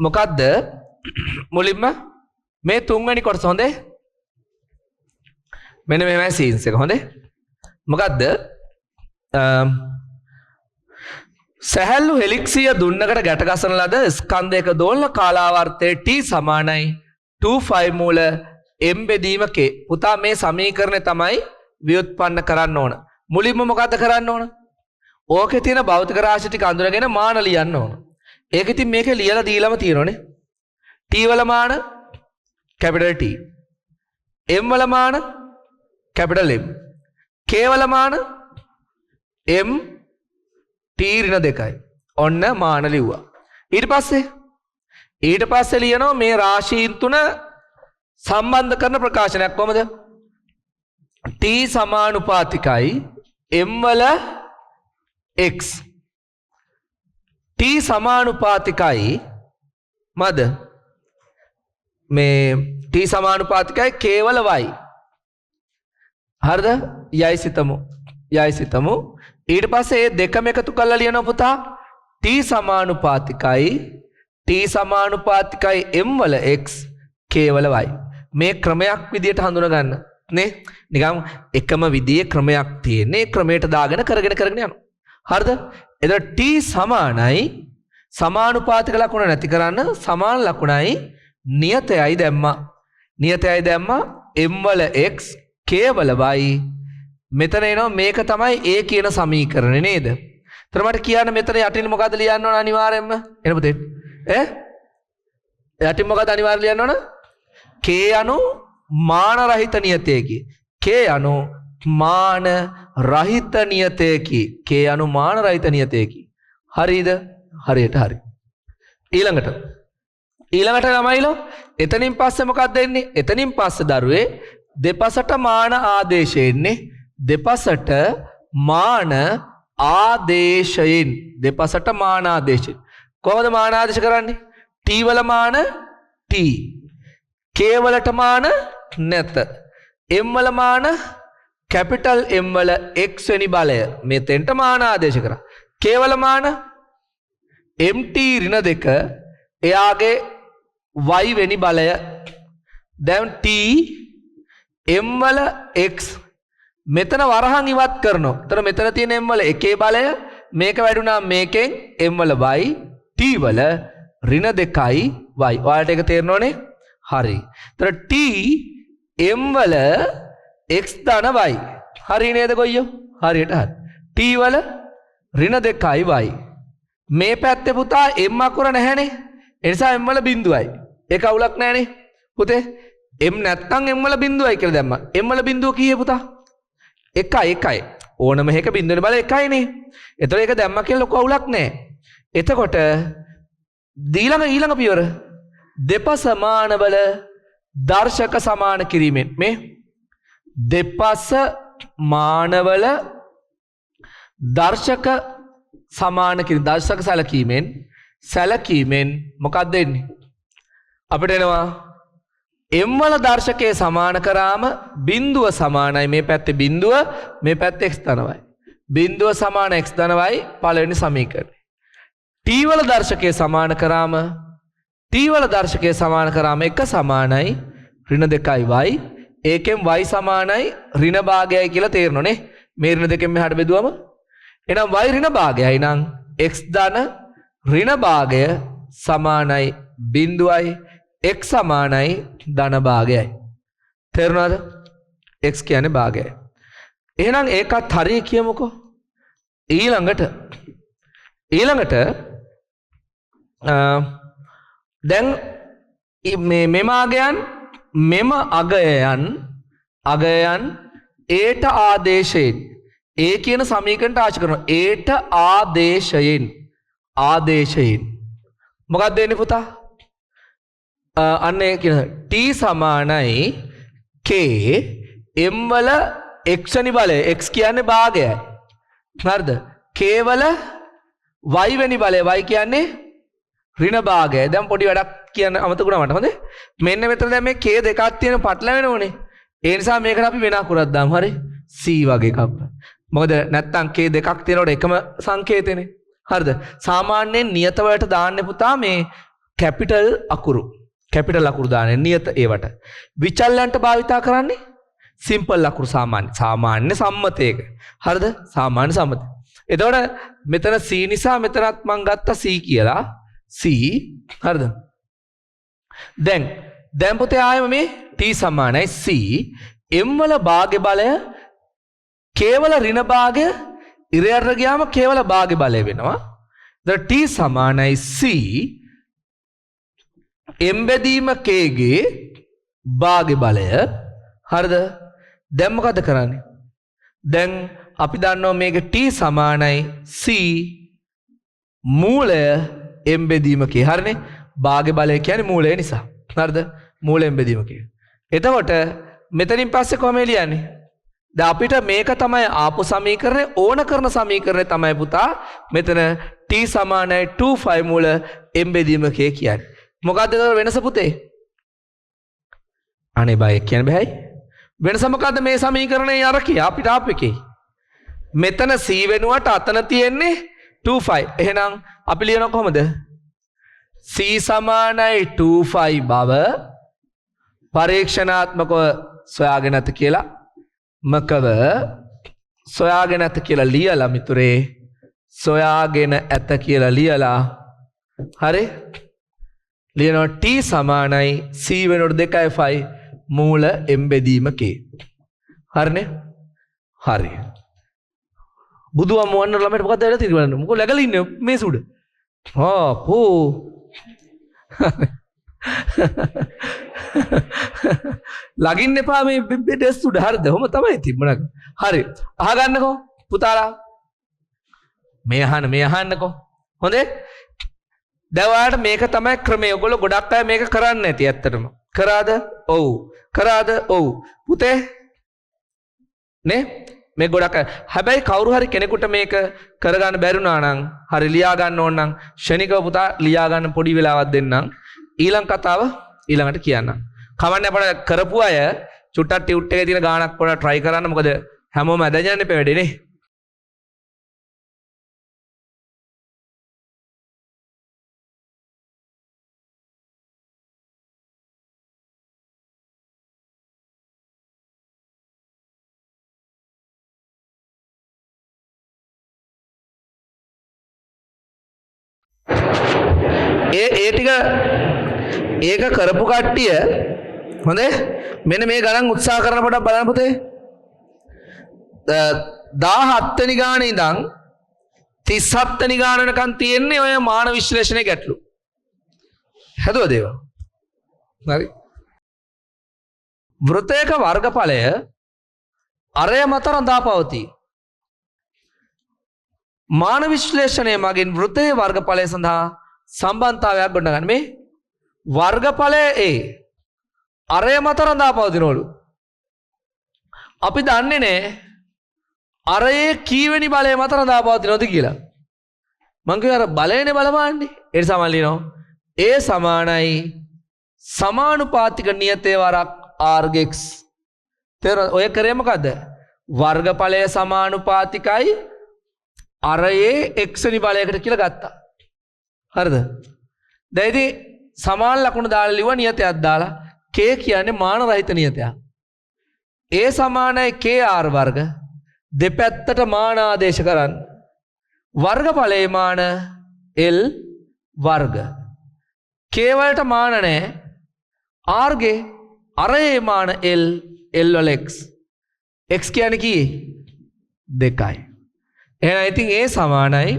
මොකද්ද මුලින්ම මේ තුන්වෙනි කොටස හොඳේ මෙන්න මේවයි සීන්ස් එක හොඳේ මොකද්ද සැහැල්ලු හෙලික්සිය දුන්නකට ගැට ගසන ලද ස්කන්ධයක දෝලන කාලාවර්තයේ t සමානයි 2 මූල m බෙදීම k පුතා මේ සමීකරණය තමයි ව්‍යුත්පන්න කරන්න ඕන මුලින්ම මොකද්ද කරන්න ඕන ඕකේ තියෙන භෞතික රාශි ටික අඳුනගෙන මාන ලියන්න ඕන ඒක ඉතින් මේකේ ලියලා දීලාම තියෙනෝනේ t වල මාන කැපිටල් T m වල මාන කැපිටල් M k වල මාන m t ඍණ 2යි ඔන්න මාන ලිව්වා ඊට පස්සේ ලියනවා මේ රාශීන් තුන සම්බන්ධ කරන ප්‍රකාශනයක් කොහමද t සමානුපාතිකයි m වල x t සමානුපාතිකයි මද මේ t සමානුපාතිකයි k වල y හරිද යයි සිතමු ඊට පස්සේ මේ දෙකම එකතු කරලා ලියනවා පුතා t සමානුපාතිකයි m වල x k වල y මේ ක්‍රමයක් විදියට හඳුනා ගන්න නේ නිකන් එකම විදියේ ක්‍රමයක් තියෙන්නේ ක්‍රමයට දාගෙන කරගෙන යනවා හරිද එතකොට t සමානයි සමානුපාතික ලකුණ නැති කරන්න සමාන ලකුණයි නියතයයි දැම්මා m වල x k වල y මෙතන එනවා මේක තමයි a කියන සමීකරණය නේද? එතන මට කියන්න මෙතන යටින් මොකද්ද ලියන්න ඕන අනිවාර්යෙන්ම? එන පුතේ. යටින් මොකද්ද අනිවාර්යෙන් ලියන්න ඕන? k අනු මාන රහිත නියතයකි. k අනු මාන රහිත නියතයකි. k අනු මාන රහිත නියතයකි. හරිද? හරියට හරි. ඊළඟට ළමයිලෝ එතනින් පස්සේ මොකක්ද එන්නේ? එතනින් පස්සේ දරුවේ දෙපසට මාන ආදේශය එන්නේ. දෙපසට මාන ආදේශයෙන් කොහොමද මාන ආදේශ කරන්නේ? t වල මාන t k වලට මාන නැත m වල මාන කැපිටල් M වල x වෙනි බලය මෙතෙන්ට මාන ආදේශ කරා k වල මාන mt ඍණ 2 එයාගේ y වෙනි බලය දැන් t m වල x මෙතන වරහන් ඉවත් කරනවා. එතන මෙතන තියෙන m වල එකේ බලය මේක වැඩුණා මේකෙන් m වල y t වල ඍණ 2යි y. ඔයාලට ඒක තේරෙනවනේ? හරි. එතන t m වල x ධන y. හරි නේද ගොයියෝ? හරියට හරි. t වල ඍණ 2යි y. මේ පැත්තේ පුතා m අකුර නැහැනේ. ඒ නිසා m වල බිඳුවයි. ඒක අවුලක් නැහැනේ. පුතේ m නැත්තම් m වල බිඳුවයි කියලා දැම්මා. m වල බිඳුව කීයේ පුතා? එකයි ඕනම එක බිඳුවනේ බල එකයිනේ. එතකොට ඒක දැම්මා කියලා ලොකු අවුලක් නැහැ. එතකොට ඊළඟ පියවර දෙපස මානවල දර්ශක සමාන කිරීමෙන් මේ දෙපස මානවල දර්ශක සමාන කිරීම දර්ශක සැලකීමෙන් මොකක්ද වෙන්නේ? අපිට එනවා m වල දර්ශකයේ සමාන කරාම බිඳුව සමානයි මේ පැත්තේ බිඳුව මේ පැත්තේ x ධනවයි. බිඳුව සමාන x ධනවයි පළවෙනි සමීකරණය. t වල දර්ශකයේ සමාන කරාම එක සමානයි ඍණ 2යි y. ඒකෙන් y සමානයි ඍණ භාගයයි කියලා තේරෙනෝනේ. මේ ඍණ දෙකෙන් මෙහාට බෙදුවම එහෙනම් y ඍණ භාගයයි නම් x ධන ඍණ භාගය සමානයි බිඳුවයි x සමානයි ධන භාගයයි. තේරුණාද? x කියන්නේ භාගයයි. එහෙනම් ඒකත් හරිය කියමුකෝ. ඊළඟට දැන් මෙම අගයයන් ඒට ආදේශයෙන් ඒ කියන සමීකරණයට ආශ කරනවා. ඒට ආදේශයෙන් මොකක්ද වෙන්නේ පුතා? අන්න ඒ කියන t සමානයි k m වල x වෙනි බලය x කියන්නේ භාගයයි. හරිද? k වල y වෙනි බලය y කියන්නේ ඍණ භාගයයි. දැන් පොඩි වැඩක් කියන්න අමතකුණා මට. හොඳේ. මෙන්න මෙතන දැන් මේ k දෙකක් තියෙන පටලැවෙනෝනේ. ඒ නිසා මේකට අපි වෙන අකුරක් දාමු. හරි? c වගේ එකක්. මොකද නැත්තම් k දෙකක් තියෙනකොට එකම සංකේතෙනේ. හරිද? සාමාන්‍යයෙන් නියත වලට දාන්නේ පුතා මේ කැපිටල් අකුරු. කැපිටල් අකුරු දාන්නේ නියත ඒවට. විචල්යන්ට භාවිතා කරන්නේ සිම්පල් අකුරු සාමාන්‍ය සම්මතයක. හරිද? සාමාන්‍ය සම්මතය. එතකොට මෙතන c නිසා මෙතනත් මම ගත්තා c කියලා. c හරිද? දැන් පුතේ ආයෙම මේ t සමානයි c m වල භාග්‍ය බලය කේවල ඍණ භාගය ඉරයට ගියාම කේවල භාග්‍ය බලය වෙනවා. දැන් t සමානයි c m බෙදීම k ගේ භාග්‍ය බලය. හරිද? දැන් මොකද කරන්නේ? දැන් අපි දන්නවා මේක t සමානයි c මූලය m බෙදීම k. හරිනේ? භාග්‍ය බලය කියන්නේ මූලය නිසා. හරිද? මූලයෙන් බෙදීම k. එතකොට මෙතනින් පස්සේ කොහොම ලියන්නේ? දැන් අපිට මේක තමයි ආපු සමීකරණය. ඕන කරන සමීකරණය තමයි පුතා මෙතන t සමානයි 2 5 මූල m බෙදීම k කියන්නේ. මොකද්ද වෙනස පුතේ? අනේ බය කියන්න බෑයි. වෙනස මොකද්ද මේ සමීකරණයේ අර කිය අපිට ආපු එකේ? මෙතන c වෙනුවට අතන තියෙන්නේ 2 5. එහෙනම් අපි ලියනවා කොහමද? c සමානයි 2 5 බව පරීක්ෂණාත්මකව සොයාගෙන නැත කියලා මකව සොයාගෙන ඇත කියලා ලියලා මිතුරේ සොයාගෙන ඇත කියලා ලියලා හරි ලියනවා t සමානයි c වෙනකොට 2 5 මූල m බෙදීම k. හරිනේ? හරි. බුදුම වන්න ළමයට මොකද වෙලා තියෙන්නේ බලන්න. මොකෝ läගලා ඉන්නේ මේ සුඩ. පෝ. ලගින්න එපා මේ ඩෙස් උඩ. හරිද? ඔහොම තමයි තිබුණා. හරි. අහගන්නකෝ පුතාලා. මේ අහන්නකෝ. හොඳේ? දැන් ඔයාලට මේක තමයි ක්‍රමය. ඔයගොල්ලෝ ගොඩක් අය මේක කරන්නේ නැති ඇත්තටම. කරාද? ඔව්. කරාද? ඔව්. පුතේ නේ? මේ ගොඩක් අය. හැබැයි කවුරු හරි කෙනෙකුට මේක කරගන්න බැරි වුණා නම් හරි ලියා ගන්න ඕන නම් ශනිකව පුතා ලියා ගන්න පොඩි වෙලාවක් දෙන්නම්. ඊළඟ කතාව ඊළඟට කියන්න. කවන්නේ අපිට කරපු අය චුට්ටක් ටියුට් එකේ තියෙන ගානක් පොඩ්ඩක් try කරන්න. මොකද හැමෝම ඇදගෙන ඉපේ වැඩේ නේ. ඒ ටික ඒක කරපු කට්ටිය හොඳේ මෙන්න මේ ගණන් උත්සාහ කරන පොඩක් බලන්න පුතේ. 17 වෙනි ගානේ ඉඳන් 37 වෙනි ගාන වෙනකන් තියෙන්නේ ඔය මාන විශ්ලේෂණයේ ගැටලු. හදුවද ඒවා? හරි. වෘත්තයක වර්ගඵලය අරය මත රඳාපවතී. මාන විශ්ලේෂණය මගින් වෘත්තයේ වර්ගඵලය සඳහා සම්බන්ධතාවයක් ගොඩනගන්න. මේ වර්ගඵලය A අරය මත රඳාපවතිනවලු. අපි දන්නේ නැහැ අරයේ කීවෙනි බලය මත රඳාපවතිනවද කියලා. මං කියව අර බලයනේ බලපාන්නේ. ඒ නිසා මම ලියනවා A සමානයි සමානුපාතික නියතේ වරක් r x. තේරෙනවද? ඔය කරේ මොකද්ද? වර්ගඵලය සමානුපාතිකයි අරයේ x වෙනි බලයකට කියලා ගත්තා. හරිද? දැන් ඉතින් සමාන ලකුණු දාලා ලිව්ව නියතයක් දාලා k කියන්නේ මාන රහිත නියතයක්. a සමානයි kr වර්ග දෙපැත්තට මාන ආදේශ කරන්න. වර්ගඵලයේ මාන l වර්ග. k වලට මාන නැහැ. r ගේ අරයේ මාන l වල x. x කියන්නේ කීයේ? 2යි. එහෙනම් ඉතින් a සමානයි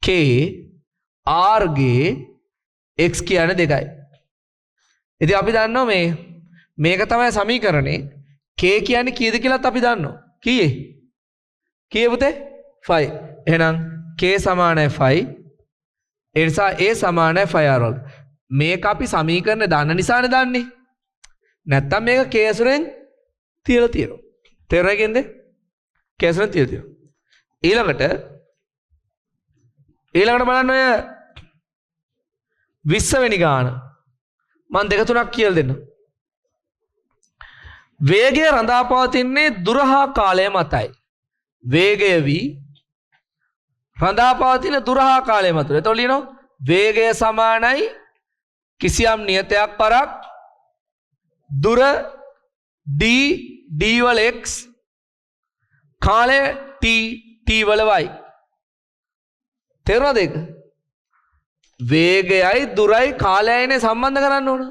k r ගේ x කියන්නේ 2යි. ඉතින් අපි දන්නවා මේක තමයි සමීකරණේ. k කියන්නේ කීයද කියලාත් අපි දන්නවා. කීයේ? කීයේ පුතේ? 5. එහෙනම් k සමානයි 5. ඒ නිසා a සමානයි 5r වර්ග. මේක අපි සමීකරණ දන්න නිසානේ දන්නේ. නැත්තම් මේක k ඇසුරෙන් තියලා තියෙනවා. තේරුණාද? k ඇසුරෙන් තියලා තියෙනවා. ඊළඟට බලන්න ඔය 20 වෙනි ගාන මම දෙක තුනක් කියලා දෙන්න. වේගය රඳා පවතින්නේ දුර හා කාලය මතයි. වේගය v රඳා පවතින දුර හා කාලය මත. එතකොට ලියනවා වේගය සමානයි කිසියම් නියතයක් පරක් දුර d d වල x කාලය t t වල y. තේරුණාද ඒක? වේගයයි දුරයි කාලයයිනේ සම්බන්ධ කරන්න ඕන.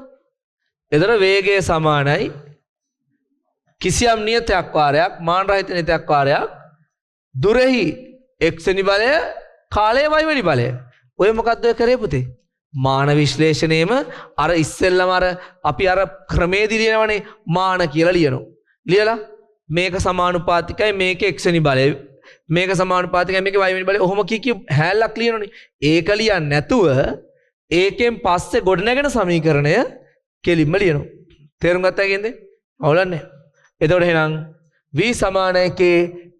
එතකොට වේගය සමානයි කිසියම් නියතයක් වාරයක් මාන රහිත නියතයක් වාරයක් දුරෙහි x වෙනි බලය කාලයේ y වෙනි බලය. ඔය මොකද්ද ඔය කරේ පුතේ? මාන විශ්ලේෂණයෙම අර ඉස්සෙල්ලම අර අපි අර ක්‍රමේදී ලියනවනේ මාන කියලා ලියනවා. ලියලා මේක සමානුපාතිකයි මේක x වෙනි බලය මේක සමානුපාතිකයි මේක y වෙනි බලය. ඔහොම කී හැල්ලක් ලියනවනේ. ඒක ලියන්නේ නැතුව ඒකෙන් පස්සේ ගොඩනැගෙන සමීකරණය කෙලින්ම ලියනවා. තේරුම් ගත්තා කියන්නේ? අවුලන්නේ. එතකොට එහෙනම් v සමානයි k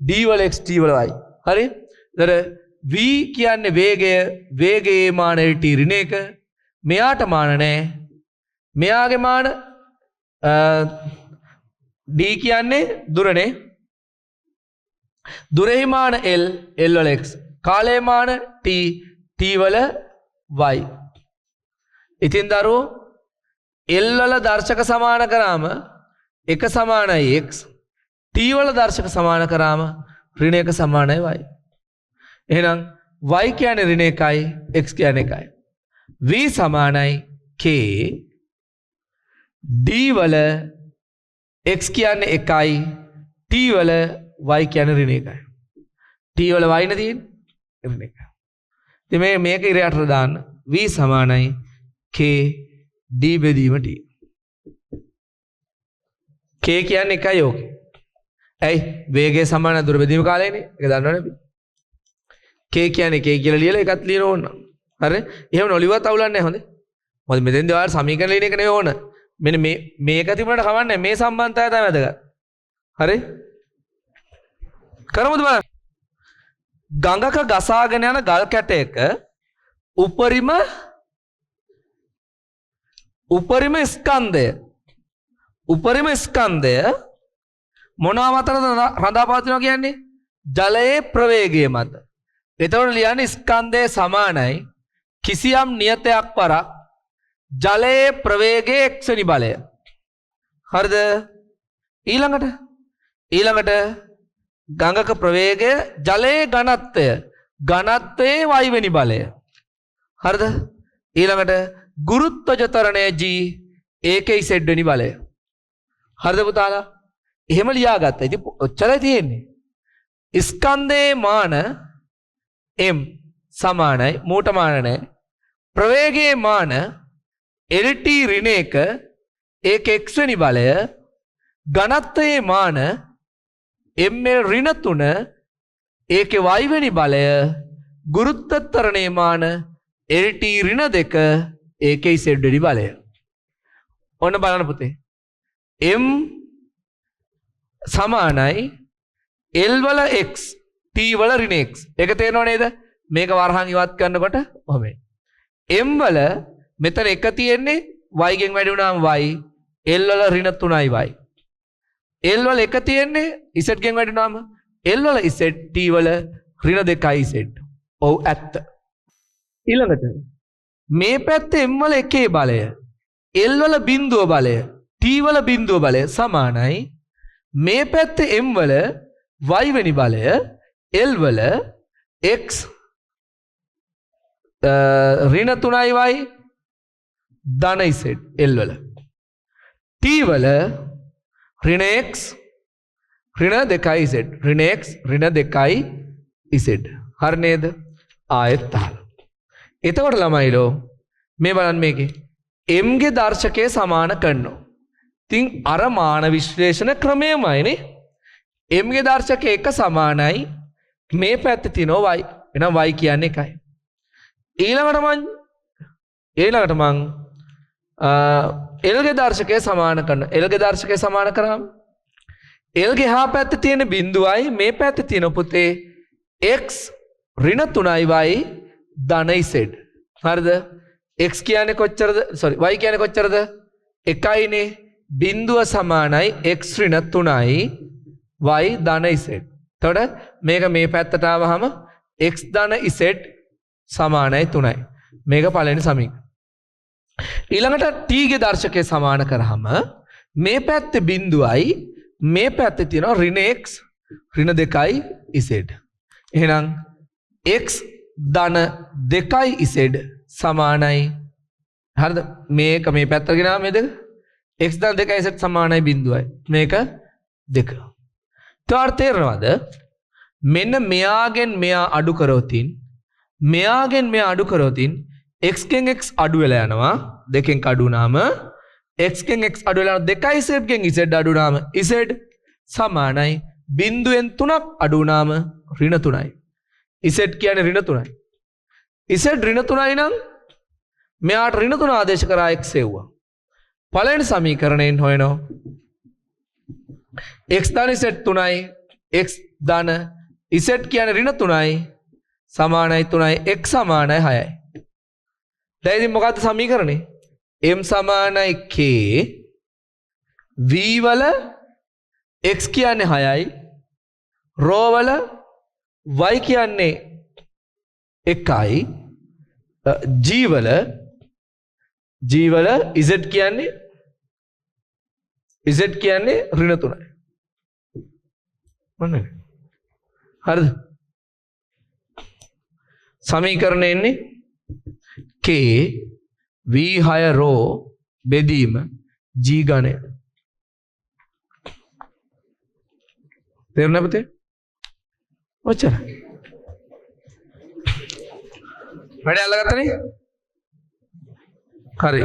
d වල x t වල y. හරි? එතකොට v කියන්නේ වේගයේ මාන t ඍණ 1. මෙයාට මාන නැහැ. මෙයාගේ මාන d කියන්නේ දුරනේ. දුරෙහි මාන l වල x. කාලයේ මාන t වල y. ඉතින් දරුවෝ l වල දර්ශක සමාන කරාම 1 සමානයි x. t වල දර්ශක සමාන කරාම ඍණ 1 සමානයි y. එහෙනම් y කියන්නේ ඍණ 1යි x කියන්නේ 1යි. v සමානයි k d වල x කියන්නේ 1යි t වල y කියන්නේ ඍණ 1යි. t වල y නේ තියෙන්නේ ඍණ 1යි. ඉතින් මේක ඉරයට දාන්න v සමානයි k d බෙදීම t. k කියන්නේ 1යි ඕකේ. ඇයි වේගය සමාන දුර බෙදීම කාලයනේ. ඒක දන්නවනේ අපි. k කියන්නේ k කියලා ලියලා එකත් ලියන ඕන. හරි? එහෙම නොලියුවත් අවුලක් නැහැ හොඳේ. මොකද මෙතෙන්දී ඔයාලා සමීකරණ ලියන එක නෙවෙයි ඕන. මෙන්න මේක තිබුණාට කවන්නේ මේ සම්බන්ධතාවය තමයි වැදගත්. හරි? කරමුද බලන්න. ගඟක ගසාගෙන යන ගල් කැටයක උපරිම ස්කන්ධය මොනවා මතද රඳා පවතිනවා කියන්නේ? ජලයේ ප්‍රවේගය මත. එතකොට ලියන්නේ ස්කන්ධය සමානයි කිසියම් නියතයක් පරක් ජලයේ ප්‍රවේගයේ x වෙනි බලය. හරිද? ඊළඟට ගඟක ප්‍රවේගය ජලයේ ඝනත්වයේ y වෙනි බලය. හරිද? ඊළඟට ගුරුත්වජ ත්වරණය g ඒකේ z වෙනි බලය. හරිද පුතාලා? එහෙම ලියාගත්තා. ඉතින් ඔච්චරයි තියෙන්නේ. ස්කන්ධයේ මාන m සමානයි මූට මාන නැහැ. ප්‍රවේගයේ මාන lt ඍණ 1 ඒක x වෙනි බලය. ඝනත්වයේ මාන ml ඍණ 3 ඒකේ y වෙනි බලය. ගුරුත්ව ත්වරණයේ මාන lt ඍණ 2 ඒකේ z වෙනි බලය. ඔන්න බලන්න පුතේ. m සමානයි l වල x t වල ඍණ x. ඒක තේරෙනව නේද? මේක වරහන් ඉවත් කරනකොට ඔහොමයි. m වල මෙතන එක තියෙන්නේ y ගෙන් වැඩි වුණාම y. l වල ඍණ 3යි y. l වල එක තියෙන්නේ z ගෙන් වැඩි වුණාම l වල z t වල ඍණ 2යි z. ඔව් ඇත්ත. ඊළඟට මේ පැත්තේ m වල එකේ බලය l වල බිඳුව බලය t වල බිඳුව බලය සමානයි මේ පැත්තේ m වල y වෙනි බලය l වල x ඍණ 3යි y ධන z l වල t වල ඍණ x ඍණ 2යි z ඍණ x ඍණ 2යි z. හරි නේද? ආයෙත් අහලා. එතකොට ළමයිලෝ මේ බලන්න මේකේ m ගේ දර්ශකයේ සමාන කරනවා. ඉතින් අර මාන විශ්ලේෂණ ක්‍රමයමයිනේ. m ගේ දර්ශකයේ එක සමානයි මේ පැත්තේ තියෙනවා y. එහෙනම් y කියන්නේ එකයි. ඊළඟට මං l ගේ දර්ශකයේ සමාන කරනවා. l ගේ දර්ශකයේ සමාන කරාම l ගේ එහා පැත්තේ තියෙන බිඳුවයි මේ පැත්තේ තියෙන පුතේ x ඍණ 3යි y ධන z. හරිද? x කියන්නේ කොච්චරද? y කියන්නේ කොච්චරද? එකයිනේ. බිඳුව සමානයි x ඍණ 3යි y ධන z. එතකොට මේක මේ පැත්තට ආවහම x ධන z සමානයි 3යි. මේක පළවෙනි සමීකරණය. ඊළඟට t ගේ දර්ශකය සමාන කරාම මේ පැත්තේ බිඳුවයි මේ පැත්තේ තියෙනවා ඍණ x ඍණ 2යි z. එහෙනම් x ධන 2යි z සමානයි හරිද? මේක මේ පැත්තට ගෙනාව මේ දෙක x ධන 2යි z සමානයි බිඳුවයි. මේක 2. තේරෙනවද? මෙන්න මෙයාගෙන් මෙයා අඩු කරොතින් මෙයාගෙන් මෙයා අඩු කරොතින් x ගෙන් x අඩු වෙලා යනවා. දෙකෙන් අඩු වුණාම x ගෙන් x අඩු වෙලා 2යි z ගෙන් z අඩු වුණාම z සමානයි බිඳුවෙන් 3ක් අඩු වුණාම ඍණ 3යි. z කියන්නේ ඍණ 3යි. z ඍණ 3යි නම් මෙයාට ඍණ 3 ආදේශ කරා x එව්වා. පළවෙනි සමීකරණයෙන් හොයනවා x ධන z 3යි x ධන z කියන්නේ ඍණ 3යි සමානයි 3යි x සමානයි 6යි. දැන් ඉතින් මොකද්ද සමීකරණේ? m සමානයි k v වල x කියන්නේ 6යි ρ වල y කියන්නේ 1යි g වල z කියන්නේ ඍණ 3යි. මොන්නේ? හරිද? සමීකරණය එන්නේ k v6 ρ බෙදීම g ගණය. තේරුණා පුතේ? ඔච්චර. වැඩි අල්ලගත්තනේ? හරි.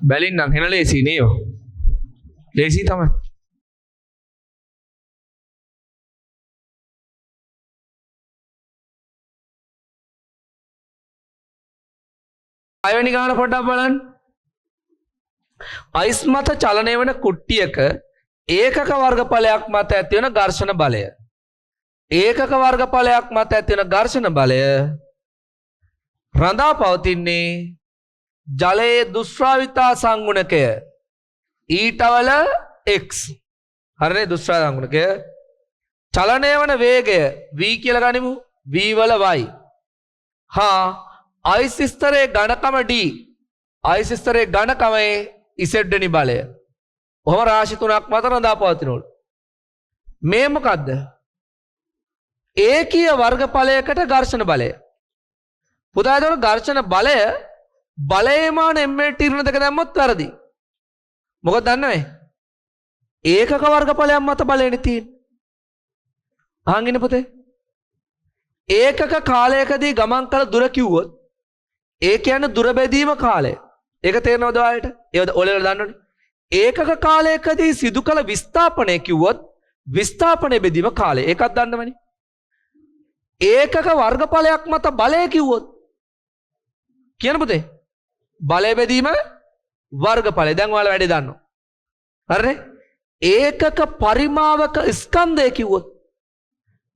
බැලින්නම් හෙන ලේසි නේද? ලේසි තමයි. අයවැනි ගාන පොඩ්ඩක් බලන්න. අයිස් මත චලනය වන කුට්ටියක ඒකක වර්ගඵලයක් මත ඇති වෙන ඝර්ෂණ බලය. ඒකක වර්ගඵලයක් මත ඇති වෙන ඝර්ෂණ බලය රඳා පවතින්නේ ජලයේ දුෂ්‍රාවිතා සංගුණකය ඊටවල x. හරිනේ? දුෂ්‍රාවිතා සංගුණකය චලනය වන වේගය v කියලා ගනිමු. v වල y. හා අයිස් ස්තරයේ ඝනකම d. අයිස් ස්තරයේ ඝනකමේ z වෙනි බලය. ඔහම රාශි තුනක් මත රඳා පවතිනවලු. මේ මොකද්ද? ඒකීය වර්ගඵලයකට ඝර්ෂණ බලය. පුතා එතකොට ඝර්ෂණ බලය බලයේ මාන m ටීර්ණ දෙක දැම්මොත් වැරදි. මොකද දන්නවද? ඒකක වර්ගඵලයක් මත බලයනේ තියෙන්නේ. අහන් ඉන්න පුතේ. ඒකක කාලයකදී ගමන් කළ දුර කිව්වොත් ඒ කියන්නේ දුර බෙදීම කාලය. ඒක තේරෙනවද ඔයාලට? ඒවද ඔයාලට දන්නවනේ. ඒකක කාලයකදී සිදු කළ විස්ථාපනය කිව්වොත් විස්ථාපනය බෙදීම කාලය. ඒකත් දන්නවනේ. ඒකක වර්ගඵලයක් මත බලය කිව්වොත් කියන පුතේ බලය බෙදීම වර්ගඵලය. දැන් ඔයාලා වැඩි දන්නවා. හරිනේ? ඒකක පරිමාවක ස්කන්ධය කිව්වොත්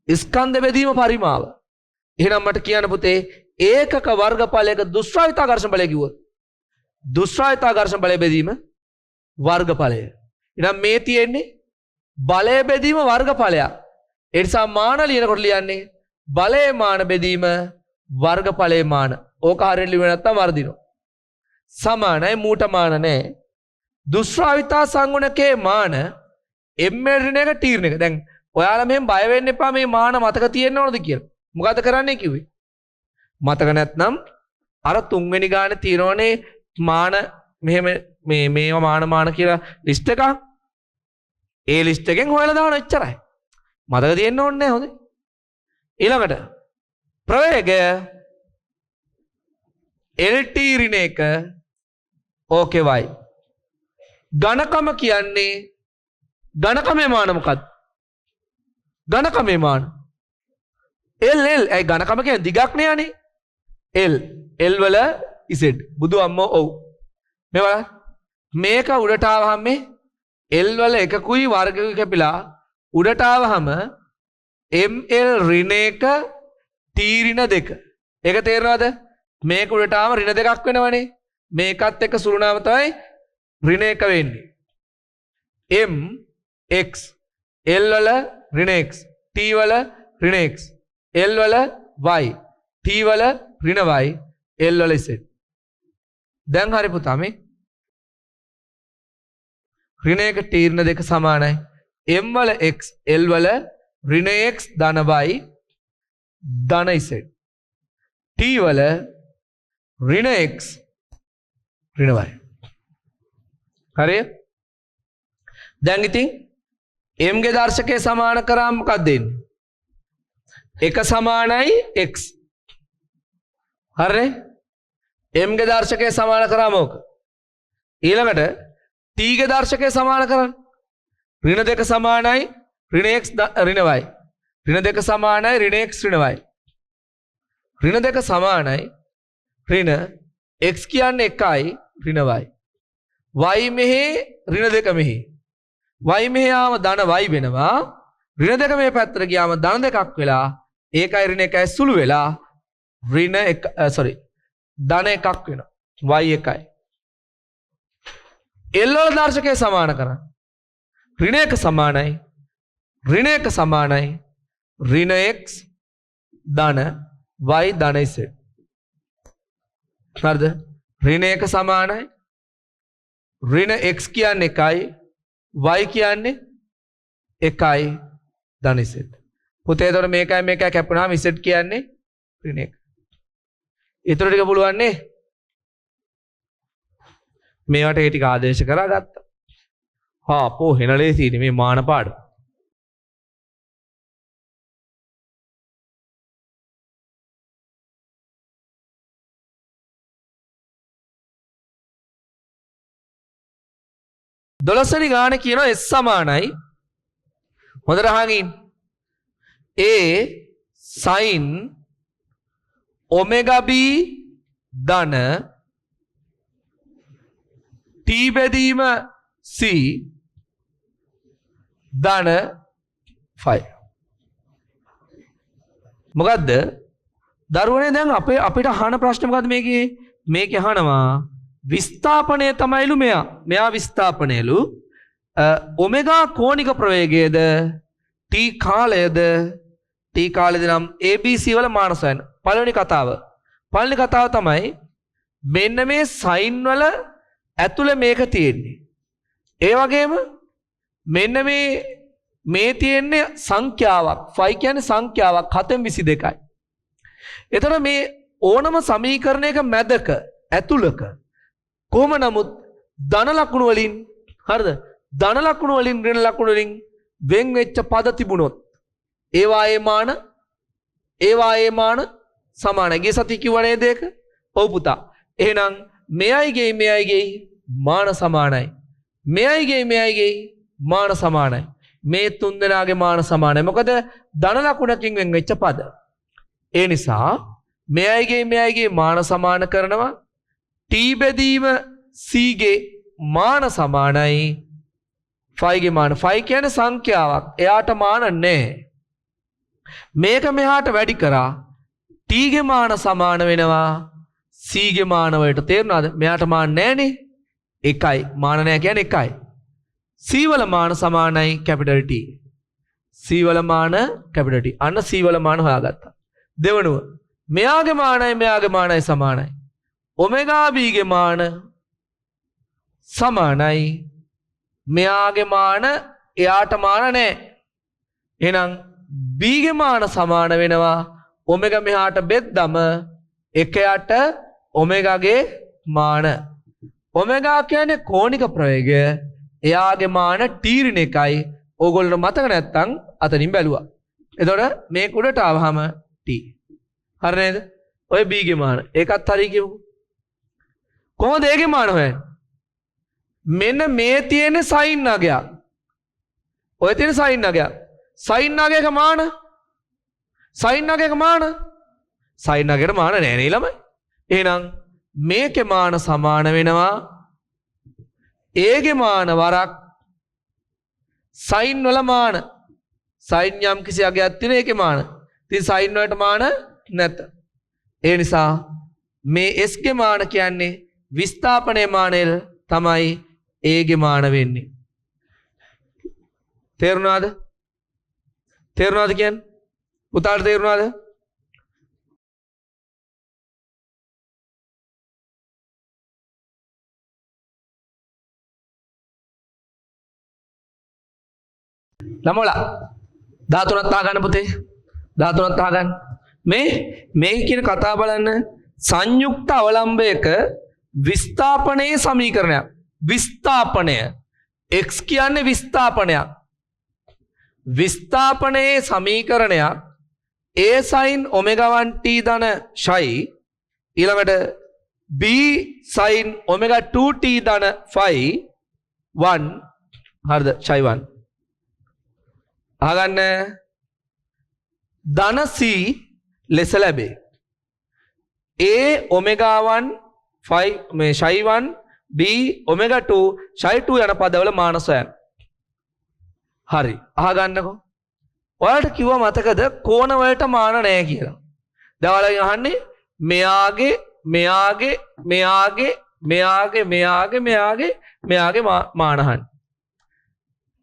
ස්කන්ධ බෙදීම පරිමාව. එහෙනම් මට කියන්න පුතේ ඒකක වර්ගඵලයක දුෂ්‍රාවිතා ඝර්ෂණ බලය කිව්වොත් දුෂ්‍රාවිතා ඝර්ෂණ බලය බෙදීම වර්ගඵලය. එහෙනම් මේ තියෙන්නේ බලය බෙදීම වර්ගඵලයක්. ඒ නිසා මාන ලියනකොට ලියන්නේ බලයේ මාන බෙදීම වර්ගඵලයේ මාන. ඕක හරියට ලියුවේ නැත්තම් වර්ධිනවා. සමානයි මූට මාන නැහැ. දුෂ්‍රාවිතා සංගුණකේ මාන m ඍණ එක තීරණ එක. දැන් ඔයාලා මෙහෙම බය වෙන්න එපා මේ මාන මතක තියෙන්න ඕනද කියලා. මොකද කරන්නේ කිව්වේ? මතක නැත්නම් අර තුන්වෙනි ගානේ තියෙනවනේ මාන මෙහෙම මේවා මාන කියලා ලිස්ට් එකක්. ඒ ලිස්ට් එකෙන් හොයලා දාන්න එච්චරයි. මතක තියෙන්න ඕනේ නැහැ හොඳේ. ඊළඟට ප්‍රවේගය LT ඍණ එක ඕකේ y. ඝනකම කියන්නේ ඝනකමේ මාන මොකක්ද? ඝනකමේ මාන L. ඒ ඝනකම කියන්නේ දිගක් නේ L. L වල z බුදු අම්මෝ ඔව්. මේ බලන්න. මේක උඩට ආවහම මේ L වල එකකුයි වර්ගකුයි කැපිලා උඩට ආවහම ML ඍණ එක T ඍණ දෙක. ඒක තේරෙනවද? මේක උඩට ආවම ඍණ දෙකක් වෙනවනේ. මේකත් එක්ක සුළු නාම තමයි ඍණ එක වෙන්නේ. M x L වල ඍණ x, T වල ඍණ x, L වල y, T වල ඍණ y, L වල z. දැන් හරි පුතා මේ ඍණයක තීරණ දෙක සමානයි. M වල x, L වල ඍණ x ධන y ධන z. T වල ඍණ x ඍණ y. හරිය? දැන් ඉතින් m ගේ දර්ශකය සමාන කරාම මොකක්ද දෙන්නේ? 1 සමානයි x. හරිනේ? m ගේ දර්ශකය සමාන කරාම ඕක. ඊළඟට t ගේ දර්ශකය සමාන කරන්න. ඍණ 2 සමානයි ඍණ x ඍණ y. ඍණ 2 සමානයි ඍණ x ඍණ y. ඍණ 2 සමානයි ඍණ x කියන්නේ 1යි ඍණ y. y මෙහි ඍණ 2 මෙහි. y මෙහි ආම ධන y වෙනවා. ඍණ 2 මේ පැත්තට ගියාම ධන 2ක් වෙලා ඒකයි ඍණ 1යි සුළු වෙලා ඍණ 1 ධන 1ක් වෙනවා. y 1යි. L වල දර්ශකය සමාන කරන්න. ඍණ 1 සමානයි ඍණ 1 සමානයි ඍණ x ධන y ධන z. හරිද? ඍණ 1 සමානයි ඍණ x කියන්නේ 1යි y කියන්නේ 1යි ධන z. පුතේ එතකොට මේකයි කැපුණාම z කියන්නේ ඍණ 1. ඊටර ටික පුළුවන් නේ? මේවට ඒ ටික ආදේශ කරගත්තා. අපෝ හෙනලේ තියෙන මේ මාන පාඩ. දොළොස්වෙනි ගාන කියනවා S සමානයි. හොඳට අහගින්. A sin omega b ධන t බෙදීම c ධන 5. මොකද්ද? දරුවනේ දැන් අපිට අහන ප්‍රශ්නේ මොකද්ද මේකේ? මේකේ අහනවා විස්ථාපනය තමයිලු මෙයා විස්ථාපනයලු ඔමෙගා කෝණික ප්‍රවේගයද t කාලයද නම් ABC වල මාන සොයන. පළවෙනි කතාව තමයි මෙන්න මේ සයින් වල ඇතුළේ මේක තියෙන්නේ. ඒ වගේම මෙන්න මේ තියෙන්නේ සංඛ්‍යාවක්. 5 කියන්නේ සංඛ්‍යාවක් 7/22යි. එතකොට මේ ඕනම සමීකරණයක මැදක ඇතුළක කොහොම නමුත් ධන ලකුණු වලින් හරිද? ධන ලකුණු වලින් ඍණ ලකුණු වලින් වෙන් වෙච්ච පද තිබුණොත් ඒවායේ මාන සමානයි. ගිය සතිය කිව්වා නේද ඒක? ඔව් පුතා. එහෙනම් මෙයයිගේ මාන සමානයි. මෙයයිගේ මාන සමානයි. මේ තුන් දෙනාගේ මාන සමානයි. මොකද ධන ලකුණකින් වෙන් වෙච්ච පද. ඒ නිසා මෙයයිගේ මාන සමාන කරනවා. t බෙදීම c ගේ මාන සමානයි 5 ගේ මාන. 5 කියන්නේ සංඛ්‍යාවක්. එයාට මාන නැහැ. මේක මෙහාට වැඩි කරා t ගේ මාන සමාන වෙනවා c ගේ මාන වලට. තේරුණාද? මෙයාට මාන නැහැනේ. 1යි. මාන නැහැ කියන්නේ 1යි. c වල මාන සමානයි කැපිටල් T. c වල මාන කැපිටල් T. අන්න c වල මාන හොයාගත්තා. දෙවනුව මෙයාගේ මානයි සමානයි. ඔමෙගා b ගේ මාන සමානයි. මෙයාගේ මාන එයාට මාන නැහැ. එහෙනම් b ගේ මාන සමාන වෙනවා ඔමෙගා මෙහාට බෙද්දම 1යට ඔමෙගාගේ මාන. ඔමෙගා කියන්නේ කෝණික ප්‍රවේගය. එයාගේ මාන t ඍණ 1යි. ඕගොල්ලෝ මතක නැත්තම් අතනින් බැලුවා. එතකොට මේක උඩට ආවහම t. හරි නේද? ඔය b ගේ මාන. ඒකත් හරි කියමු. කොහොමද ඒකේ මාන හොයන්නේ? මෙන්න මේ තියෙන සයින් නගයක්. ඔය තියෙන සයින් නගයක්. සයින් නගයක මාන. සයින් නගයක මාන. සයින් නගයට මාන නෑ නේ ළමයි. එහෙනම් මේකේ මාන සමාන වෙනවා ඒගේ මාන වරක් සයින් වල මාන. සයින් යම් කිසි අගයක් තියෙන ඒකේ මාන. ඉතින් සයින් වලට මාන නැත. ඒ නිසා මේ s ගේ මාන කියන්නේ විස්ථාපනයේ මානෙල් තමයි a ගේ මාන වෙන්නේ. තේරුණාද? තේරුණාද කියන්නේ? පුතාට තේරුණාද? ළමලා 13ක් අහගන්න පුතේ. 13ක් අහගන්න. මේ කියන කතාව බලන්න. සංයුක්ත අවලම්බයක විස්ථාපනයේ සමීකරණයක්. විස්ථාපනය x කියන්නේ විස්ථාපනයක්. විස්ථාපනයේ සමීකරණයක් a sin omega 1t ධන ෂයි ඊළඟට b sin omega 2t ධන phi 1 හරිද ෂයි 1 අහගන්න ධන c ලෙස ලැබේ. a omega 1 phi මේ ෂයි 1 b omega 2 ෂයි 2 යන පදවල මාන සොයන්න. හරි අහගන්නකෝ. ඔයාලට කිව්වා මතකද කෝණ වලට මාන නැහැ කියලා. දැන් ඔයාලා අහන්නේ මෙයාගේ මෙයාගේ මෙයාගේ මෙයාගේ මෙයාගේ මෙයාගේ මෙයාගේ මාන අහන්න.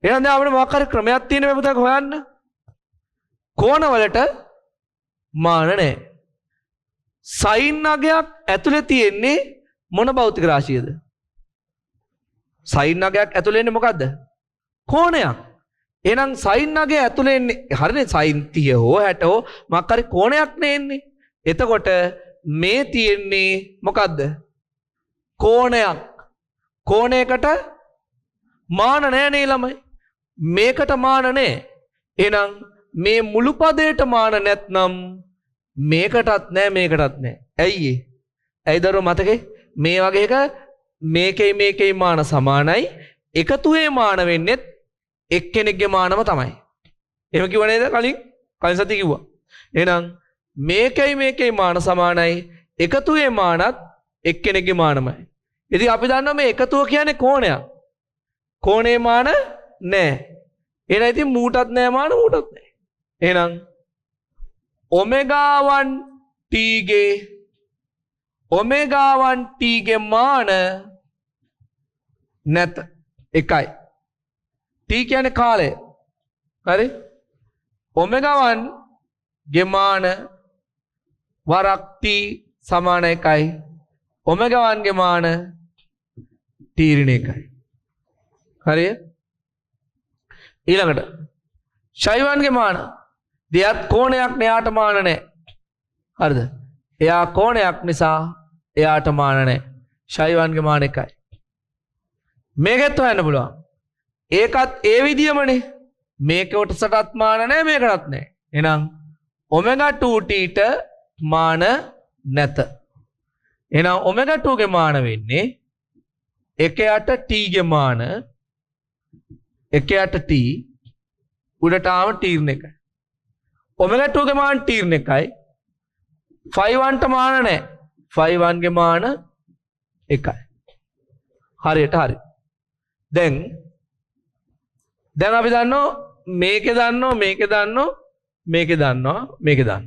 එහෙනම් දැන් අපිට මොකක් හරි ක්‍රමයක් තියෙනවා පුතේ හොයන්න. කෝණ වලට මාන නැහැ. සයින් අගයක් ඇතුලේ තියෙන්නේ මොන භෞතික රාශියද? සයින් අගයක් ඇතුලේ ඉන්නේ මොකද්ද? කෝණයක්. එහෙනම් සයින් අගය ඇතුලේ ඉන්නේ හරිනේ සයින් 30 හෝ 60 හෝ මොකක් හරි කෝණයක් නේ එන්නේ. එතකොට මේ තියෙන්නේ මොකද්ද? කෝණයක්. කෝණයකට මාන නැහැ නේ ළමයි. මේකට මාන නැහැ. එහෙනම් මේ මුළු පදයට මාන නැත්නම් මේකටත් නැහැ මේකටත් නැහැ. ඇයි ඒ? ඇයි දරුවෝ මතකේ? මේ වගේ එක මේකේ මාන සමානයි. එකතුවේ මාන වෙන්නේ එක්කෙනෙක්ගේ මානම තමයි. එහෙම කිව්ව නේද කලින් සතිය කිව්වා. එහෙනම් මේකේ මාන සමානයි. එකතුවේ මානත් එක්කෙනෙක්ගේ මානමයි. ඉතින් අපි දන්නවා මේ එකතුව කියන්නේ කෝණයක්. කෝණේ මාන නැහැ. එහෙනම් ඉතින් මූටත් නැහැ මාන මූටත් නැහැ. එහෙනම් ඔමෙගා 1t ගේ මාන නැත. එකයි. t කියන්නේ කාලය. හරි? ඔමෙගා 1 ගේ මාන වරක් t සමාන 1යි. ඔමෙගා 1 ගේ මාන t ඍණ 1යි. හරිය? ඊළඟට ෂයි 1 ගේ මාන දෙයත් කෝණයක් න්යාට මාන නැහැ. හරිද? එයා කෝණයක් නිසා එයාට මාන නැහැ. ෂයි 1 ගේ මාන 1යි. මේකත් හොයන්න පුළුවන්. ඒකත් ඒ විදියමනේ. මේක කොටසටත් මාන නැහැ මේකටත් නැහැ. එහෙනම් ඔමෙගා 2t ට මාන නැත. එහෙනම් ඔමෙගා 2 ගේ මාන වෙන්නේ 1යට t ගේ මාන 1යට t උඩට ආව t ඍණ 1යි. ඔමෙගා 2 ගේ මාන t ඍණ 1යි. phi 1 ට මාන නැහැ. phi 1 ගේ මාන 1යි. හරියට හරි. දැන් අපි දන්නවා මේකේ දන්නවා.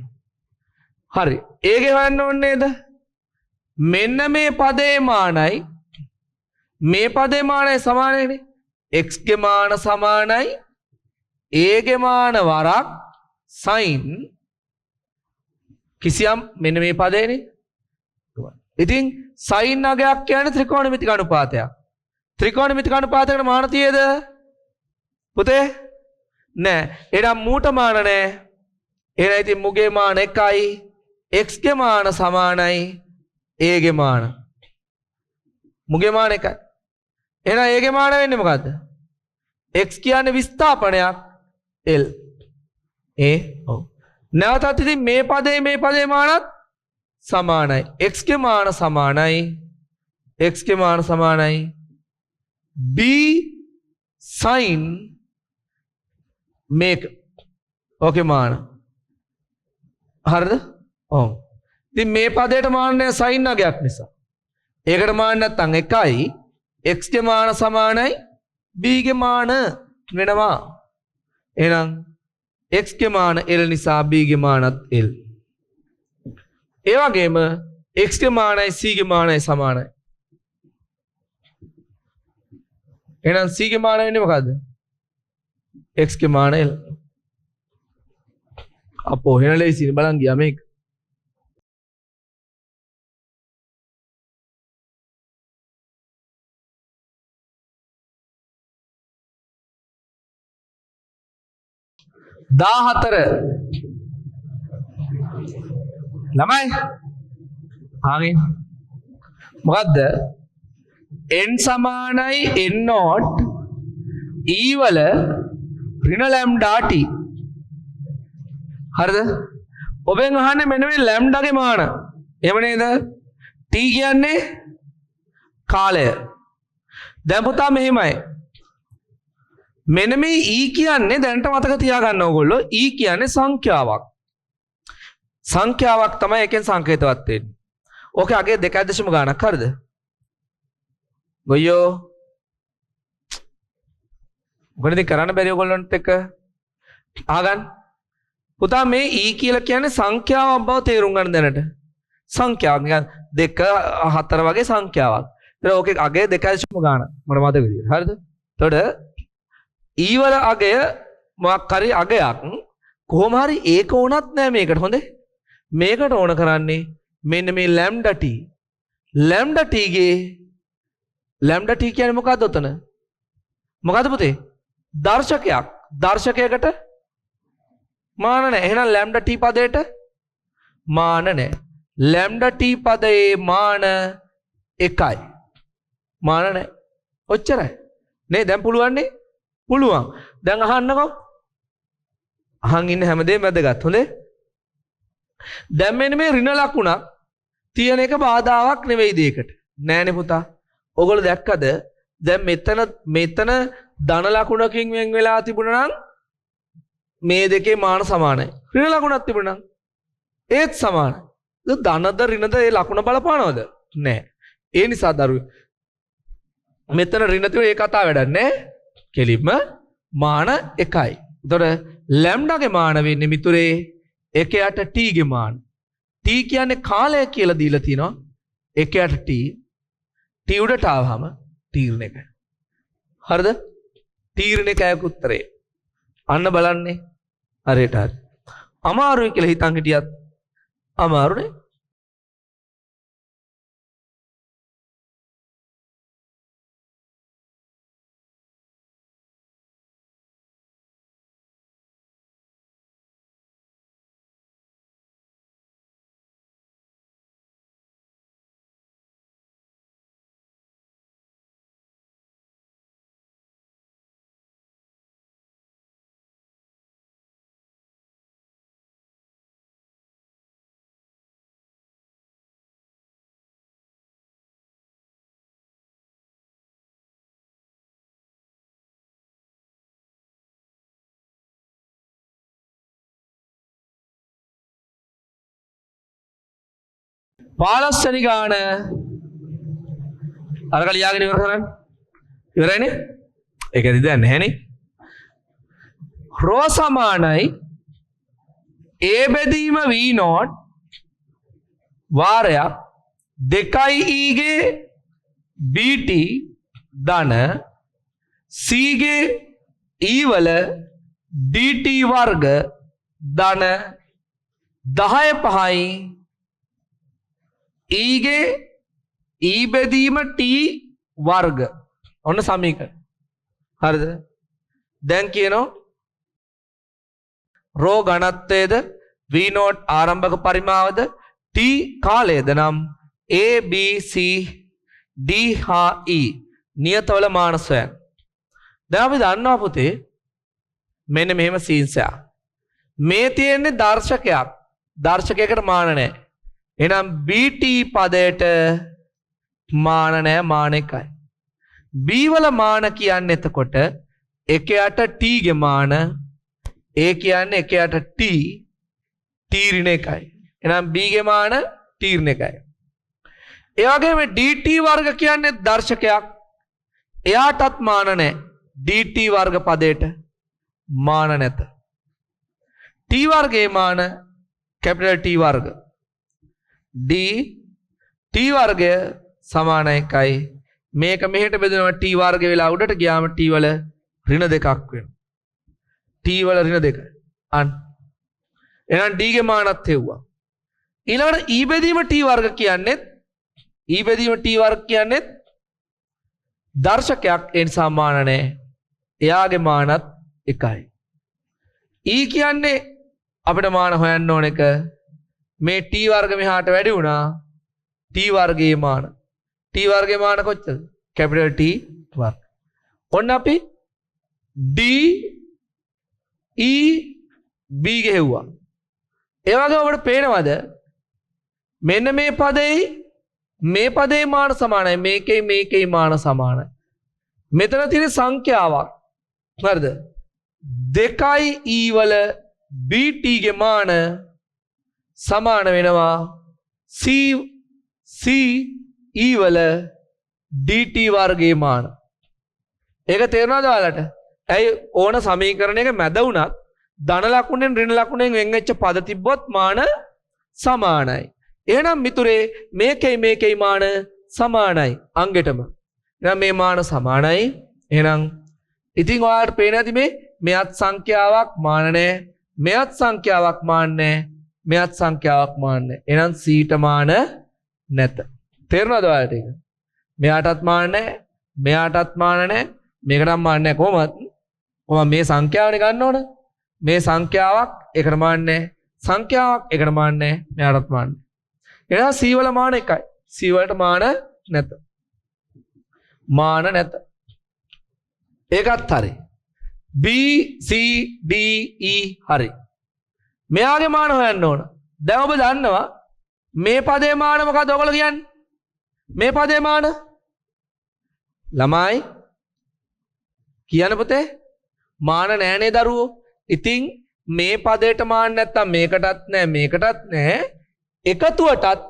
හරි. ඒකේ හොයන්න ඕනේ නේද? මෙන්න මේ පදේ මානයි මේ පදේ මානයි සමානයිනේ. x ගේ මාන සමානයි a ගේ මාන වරක් sin කිසියම් මෙන්න මේ පදේනේ. ඉතින් sin අගයක් කියන්නේ ත්‍රිකෝණමිතික අනුපාතයක්. ත්‍රිකෝණමිතික අනුපාතයකට මාන තියේද? පුතේ නෑ. එහෙනම් මූට මාන නෑ. එහෙනම් ඉතින් මුගේ මාන 1යි. x ගේ මාන සමානයි a ගේ මාන. මුගේ මාන 1යි. එහෙනම් a ගේ මාන වෙන්නේ මොකද්ද? x කියන්නේ විස්ථාපනයක් l. ඔව්. නැවතත් ඉතින් මේ පදේ මානත් සමානයි. x ගේ මාන සමානයි. x ගේ මාන සමානයි b sin මේක. ඕකේ මාන. හරිද? ඔව්. ඉතින් මේ පදයට මාන නැහැ sin අගයක් නිසා. ඒකට මාන නැත්තම් 1යි x ගේ මාන සමානයි b ගේ මාන වෙනවා. එහෙනම් x ගේ මාන l නිසා b ගේ මානත් l. ඒ වගේම x ගේ මානයි c ගේ මානයි සමානයි. එහෙනම් c ගේ මාන වෙන්නේ මොකද්ද? x ගේ මාන l. අපෝ එහෙනම් ලේසියි බලන් ගියා මේක. දාහතර ළමයි හාගෙන් මොකද්ද n සමානයි n not e වල ඍණ ලැම්ඩා t හරිද ඔබෙන් අහන්නේ මෙන්න මේ ලැම්ඩාගේ මාන එහෙම නේද t කියන්නේ කාලය දැන් පුතා මෙහෙමයි මෙන්න මේ e කියන්නේ දැනට මතක තියාගන්න ඕගොල්ලෝ e කියන්නේ සංඛ්‍යාවක් තමයි එකෙන් සංකේතවත් වෙන්නේ. ඕකේ අගේ 2.0 ගානක් හරිද? ගොයියෝ මොකද කරන්න බැරි ඔයගොල්ලන්ට එක අහගන්න. පුතා මේ e කියලා කියන්නේ සංඛ්‍යාවක් බව තේරුම් ගන්න දැනට. සංඛ්‍යාවක් නිකන් 2 4 වගේ සංඛ්‍යාවක්. ඒතර ඕකේ අගේ 2.0 ගානක් මට මතක විදියට. හරිද? එතකොට e වල අගය මොකක් හරි අගයක් කොහොම හරි ඒක ඕනත් නෑ මේකට හොඳේ මේකට ඕන කරන්නේ මෙන්න මේ ලැම්ඩා t ලැම්ඩා t ගේ ලැම්ඩා t කියන්නේ මොකද්ද උතන මොකද්ද පුතේ දර්ශකයකට මාන නැහැ එහෙනම් ලැම්ඩා t පදයට මාන නැහැ ලැම්ඩා t පදයේ මාන 1යි මාන නැහැ ඔච්චරයි නේ දැන් පුළුවන් නේ පුළුවන් දැන් අහන්නකෝ අහන් ඉන්න හැමදේම වැදගත් හොඳේ දැන් මෙන්න මේ ඍණ ලකුණක් තියෙන එක බාධාවක් නෙවෙයි දෙයකට නෑනේ පුතා ඔයගොල්ලෝ දැක්කද දැන් මෙතන ධන ලකුණකින් වෙන් වෙලා තිබුණා නම් මේ දෙකේ මාන සමානයි ඍණ ලකුණක් තිබුණා නම් ඒත් සමානයි ධනද ඍණද ඒ ලකුණ බලපානවද නෑ ඒ නිසා දරුවෝ මෙතන ඍණ තියෙන ඒ කතාව වැඩක් නෑ කෙලින්ම මාන 1යි. එතකොට ලැම්ඩාගේ මාන වෙන්නේ මිතුරේ 1යට t ගේ මාන. t කියන්නේ කාලය කියලා දීලා තිනවා. 1යට t. t උඩට ආවම තීරණ එකයි. හරිද? තීරණ එකයක උත්තරේ. අන්න බලන්නේ. හරියට හරි. අමාරුයි කියලා හිතන් හිටියත් අමාරුනේ. පාලස්සනි ගාන අරක ලියාගෙන ඉවර කරන්න ඉවරයිනේ ඒකද දැන් නැහැනේ රෝ සමානයි a බෙදීම v not වාරයක් 2e ගේ bt ධන c ගේ e වල dt වර්ග ධන 10 5යි e ගේ e බෙදීම t වර්ග ඔන්න සමීකරණ හරිද දැන් කියනවා රෝ ඝනත්වයේද v not ආරම්භක පරිමාවද t කාලයේද නම් a b c d හා e නියතවල මාන සොයන්න දැන් අපි දන්නවා පුතේ මෙන්න මෙහෙම සීන්ස් එක මේ තියෙන්නේ දර්ශකයකට මාන නැහැ එහෙනම් bt පදයට මාන නැහැ මාන 1යි. b වල මාන කියන්නේ එතකොට 1යට t ගේ මාන a කියන්නේ 1යට t ඍණ 1යි. එහෙනම් b ගේ මාන t ඍණ 1යි. ඒ වගේම dt වර්ග කියන්නේ දර්ශකයක්. එයාටත් මාන නැහැ. dt වර්ග පදයට මාන නැත. t වර්ගයේ මාන කැපිටල් t වර්ග d t වර්ගය සමාන 1යි මේක මෙහෙට බෙදෙනවා t වර්ග වෙලා උඩට ගියාම t වල ඍණ 2ක් වෙනවා t වල ඍණ 2 අන්න එහෙනම් D ගේ මානත් හෙව්වා. ඊළඟට E බෙදීම T වර්ග කියන්නේ E බෙදීම T වර්ග කියන්නේ දර්ශකයක් ඒ නිසා මාන නැහැ. එයාගේ මානත් එකයි. E කියන්නේ අපිට මාන හොයන්න ඕන එක මේ T වර්ග මෙහාට වැඩි වුණා T වර්ගයේ මාන. T වර්ගයේ මාන කොච්චරද? කැපිටල් T වර්ග. ඔන්න අපි D E B ගෙවුවා. ඒ වගේම අපිට පේනවද මෙන්න මේ පදේ මාන සමානයි මේකේ මාන සමානයි. මෙතන තියෙන සංඛ්‍යාවක් හරිද? 2යි E වල BT ගේ මාන සමාන වෙනවා C E වල DT වර්ගයේ මාන. ඒක තේරෙනවද ඔයාලට? ඇයි ඕන සමීකරණයක මැද වුණත් ධන ලකුණෙන් ඍණ ලකුණෙන් වෙන් වෙච්ච පද තිබ්බොත් මාන සමානයි. එහෙනම් මිතුරේ මේකේ මාන සමානයි අංගෙටම. එහෙනම් මේ මාන සමානයි. එහෙනම් ඉතින් ඔයාලට පේන ඇති මෙයත් සංඛ්‍යාවක් මාන නැහැ. මෙයත් සංඛ්‍යාවක් මාන නැහැ. මෙයත් සංඛ්‍යාවක් මාන නැහැ. එහෙනම් C ට මාන නැත. තේරුණාද ඔයාලට ඒක? මෙයාටත් මාන නැහැ. මෙයාටත් මාන නැහැ. මේකටත් මාන නැහැ. කොහොමද මේ සංඛ්‍යාවනේ ගන්න ඕන? මේ සංඛ්‍යාවක් එකට මාන නැහැ. සංඛ්‍යාවක් එකට මාන නැහැ. මෙයාටත් මාන නැහැ. එහෙනම් C වල මාන එකයි. C වලට මාන නැත. මාන නැත. ඒකත් හරි. B C D E හරි. මෙයාගේ මාන හොයන්න ඕන. දැන් ඔබ දන්නවා මේ පදේ මාන මොකක්ද ඔයගොල්ලෝ කියන්නේ? මේ පදේ මාන ළමයි කියන පුතේ මාන නෑනේ දරුවෝ. ඉතින් මේ පදයට මාන නැත්තම් මේකටත් නෑ එකතුවටත්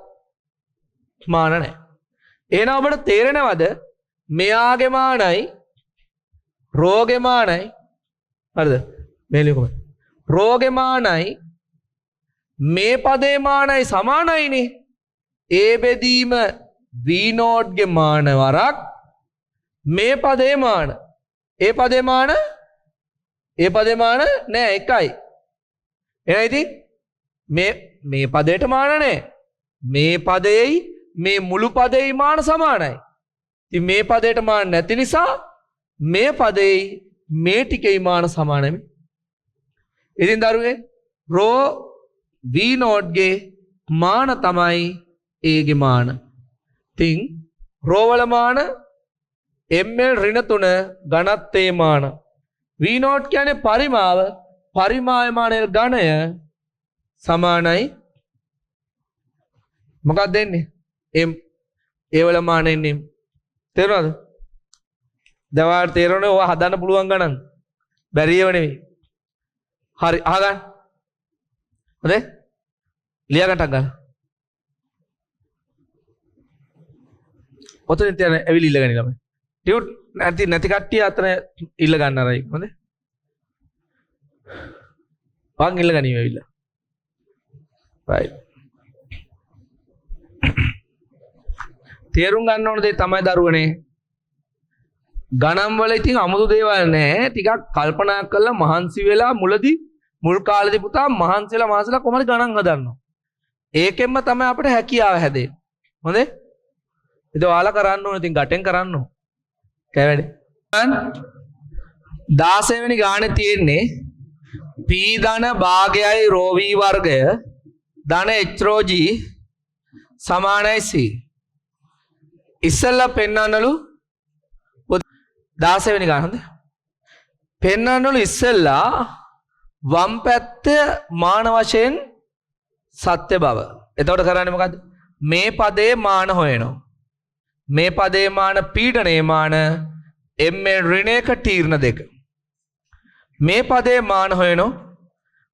මාන නෑ. එහෙනම් ඔබට තේරෙනවද මෙයාගේ මානයි රෝගේ මානයි හරිද? මේ ලියුම රෝගේ මානයි මේ පදේ මානයි සමානයිනේ. ඒ බෙදීම V නෝට් ගේ මාන වරක් මේ පදේ මාන ඒ පදේ මාන නෑ එකයි. එහෙනම් ඉතින් මේ පදයට මාන නෑ. මේ පදේයි මේ මුළු පදේයි මාන සමානයි. ඉතින් මේ පදයට මාන නැති නිසා මේ පදේයි මේ ටිකේ මාන සමානයි. ඉතින් දරුවේ රෝ V නෝට් ගේ මාන තමයි A ගේ මාන. ඉතින් රෝ වල මාන ml ඍණ 3 ඝනත්වයේ මාන. V නෝට් කියන්නේ පරිමායමානයේ ඝණය සමානයි මොකක්ද දෙන්නේ? m. ඒ වල මාන එන්නේ තේරුණාද? දවාර තේරෙන්නේ ඔය හදන්න පුළුවන් ගණන්. බැරි ඒවා නෙවෙයි. හරි අහගන්න. හොඳේ? ලියා ගන්නට ගන්න. ඔතන තියන ඇවිලි ඉල්ල ගන්න ළමයි. ටියුට් නැති කට්ටිය අතන ඉල්ල ගන්න අරයි. හොඳේ? වන් ඉල්ල ගනිමු ඇවිල්ලා. right. තේරුම් ගන්න ඕන දේ තමයි දරුවනේ. ගණන් වල ඉතින් අමුතු දේවල් නැහැ. ටිකක් කල්පනා කරලා මහන්සි වෙලා මුල් කාලේදී පුතා මහන්සිලා කොහොමද ගණන් හදන්නවා. ඒකෙන්ම තමයි අපිට හැකියාව හැදෙන්නේ. හොඳේ? ඉතින් ඔයාලා කරන්න ඕන ඉතින් ගැටෙන් කරන්න ඕන. කෑ වැඩේ. 16 වෙනි ගානේ තියෙන්නේ P ධන භාගයයි රෝ V වර්ගය ධන H රෝ G සමානයි C. ඉස්සෙල්ලා පෙන්නන්නලු 16 වෙනි ගාන හොඳ. පෙන්නන්නලු ඉස්සෙල්ලා වම් පැත්ත මාන වශයෙන් සත්‍ය බව. එතකොට කරන්නේ මොකද්ද? මේ පදේ මාන හොයනවා. මේ පදේ මාන පීඩනයේ මාන ml ඍණ 1 තීර්ණ 2. මේ පදේ මාන හොයනවා.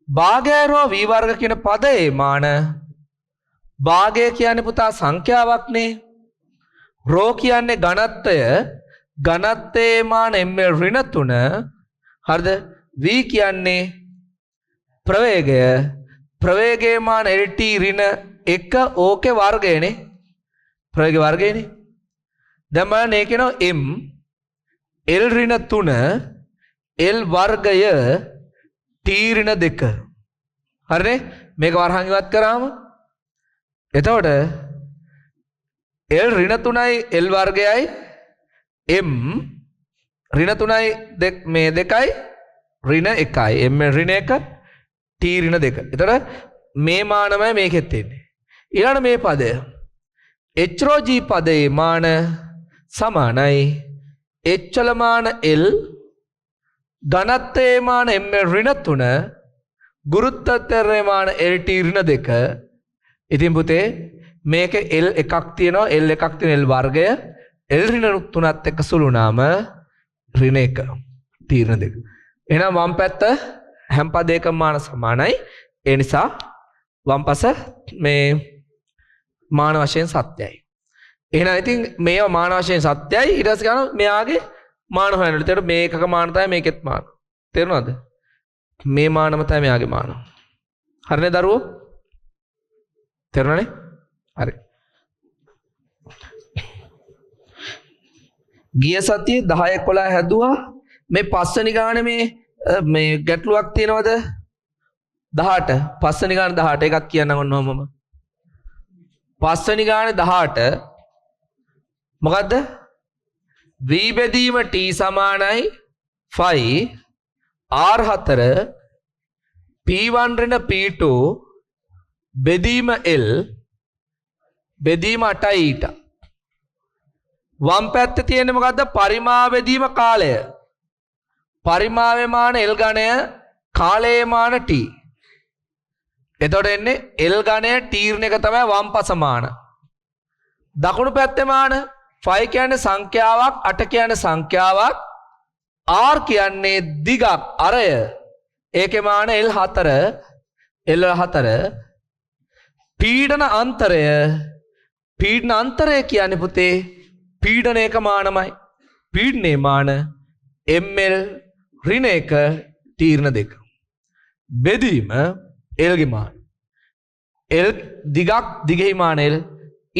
භාගය රෝ V වර්ග කියන පදේ මාන භාගය කියන්නේ පුතා සංඛ්‍යාවක්නේ. රෝ කියන්නේ ඝනත්වයේ මාන ml ඍණ 3 හරිද? V කියන්නේ ප්‍රවේගයේ මාන LT ඍණ 1 ඕකේ වර්ගයනේ. ප්‍රවේග වර්ගයනේ. දැන් බලන්න ඒකේනෝ m L ඍණ 3 L වර්ගය T ඍණ 2 හරිනේ මේක වරහන් ඉවත් කරාම එතකොට L ඍණ 3යි L වර්ගයයි M ඍණ 3යි මේ දෙකයි ඍණ 1යි M ඍණ 1 T ඍණ 2. එතකොට මේ මානමයි මේකෙත් එන්නේ. ඊළඟ මේ පදය H rho G පදයේ මාන සමානයි H වල මාන L ධනත්වයේ මාන M ඍණ 3 ගුරුත්වාකර්ෂණයේ මාන LT ඍණ 2. ඉතින් පුතේ මේක L එකක් තියෙනවා L එකක් තියෙන L වර්ගය L ඍණ 3ත් එක්ක සුළු නාම ඍණ 1 T ඍණ 2. එහෙනම් වම් පැත්ත හැම පදයකම මාන සමානයි. ඒ නිසා වම් පස මේ මාන වශයෙන් සත්‍යයි. එහෙනම් ඉතින් මේවා මාන වශයෙන් සත්‍යයි. ඊට පස්සේ ගන්නවා මෙයාගේ මාන හොයන්න. ඒතර මේකක මාන තමයි මේකෙත් මාන. තේරුණාද? මේ මානම තමයි මෙයාගේ මාන. හරිනේ දරුවෝ? තේරුණානේ? හරි. ගිය සතියේ 10 11 හැදුවා. මේ පස්වෙනි ගානේ මේ ගැටලුවක් තියෙනවද? 18 පස්වෙනි ගානේ 18 එකක් කියන්නම් ඔන්නෝම මම. පස්වෙනි ගානේ 18 මොකද්ද? v බෙදීම t සමානයි 5 r4 p1 ඍණ p2 බෙදීම l බෙදීම 8යි ඊට. වම් පැත්තේ තියෙන්නේ මොකද්ද? පරිමා බෙදීම කාලය. පරිමාවේ මාන l ඝණය කාලයේ මාන t. එතකොට එන්නේ l ඝණය t ඍණ එක තමයි වම් පස මාන. දකුණු පැත්තේ මාන 5 කියන්නේ සංඛ්‍යාවක් 8 කියන්නේ සංඛ්‍යාවක් r කියන්නේ දිගක් අරය. ඒකේ මාන l4 l4 පීඩන අන්තරය කියන්නේ පුතේ පීඩනයක මානමයි. පීඩනයේ මාන ml ඍණ 1 t ඍණ 2. බෙදීම l ගේ මාන l දිගක් දිගෙහි මාන l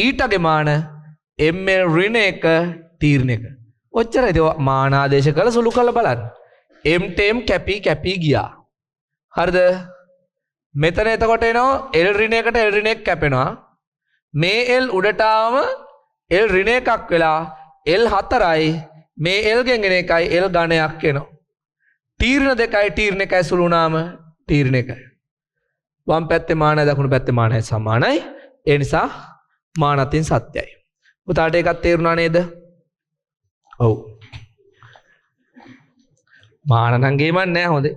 ඊටගේ මාන ml ඍණ 1 t ඍණ 1. ඔච්චරයි. ඒක මාන ආදේශ කරලා සුළු කරලා බලන්න. m ටෙම් කැපි ගියා. හරිද? මෙතන එතකොට එනවා l ඍණ 1ට l ඍණ 1 කැපෙනවා. මේ l උඩට ආවම l ඍණ 1ක් වෙලා l 4යි මේ l ගෙන් එන එකයි l ඝණයක් එනවා. t ඍණ 2යි t ඍණ 1යි සුළු වුණාම t ඍණ 1යි. වම් පැත්තේ මානයි දකුණු පැත්තේ මානයි සමානයි. ඒ නිසා මාන අතින් සත්‍යයි. පුතාට ඒකත් තේරුණා නේද? ඔව්. මාන නම් ගේමක් නෑ හොඳේ.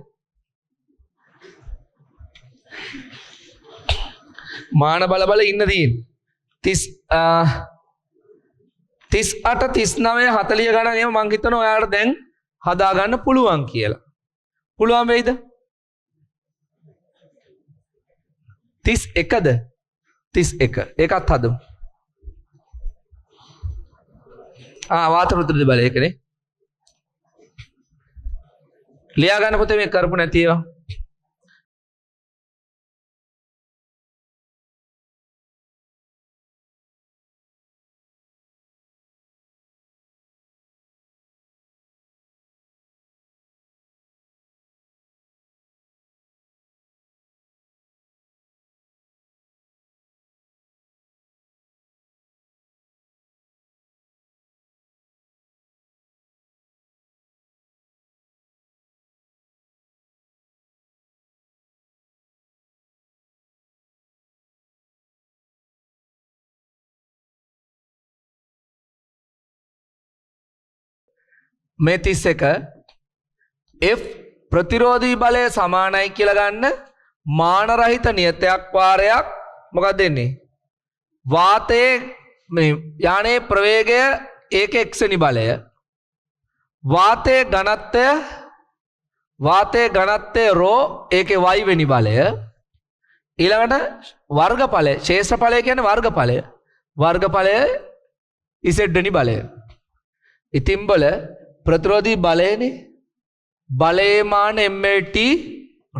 මාන බල ඉන්න තියෙන්නේ. 38 39 40 ගණන් එහෙම මං හිතනවා ඔයාලට දැන් හදා ගන්න පුළුවන් කියලා. පුළුවන් වෙයිද? 31ද? 31. ඒකත් හදමු. වාත වෘත්ත බලය ඒකනේ. ලියා ගන්න පොතේ මේ කරපු නැති ඒවා. මේ 31 F ප්‍රතිරෝධී බලය සමානයි කියලා ගන්න මාන රහිත නියතයක් වාරයක් මොකක්ද දෙන්නේ? වාතයේ මේ යානයේ ප්‍රවේගය ඒක x වෙනි බලය. වාතයේ ඝනත්වය ρ ඒකේ y වෙනි බලය. ඊළඟට වර්ගඵලය ශේෂ්ඨඵලය කියන්නේ වර්ගඵලය. වර්ගඵලය z වෙනි බලය. ඉතින් බල ප්‍රතිරෝධී බලයනේ බලයේ මාන mlt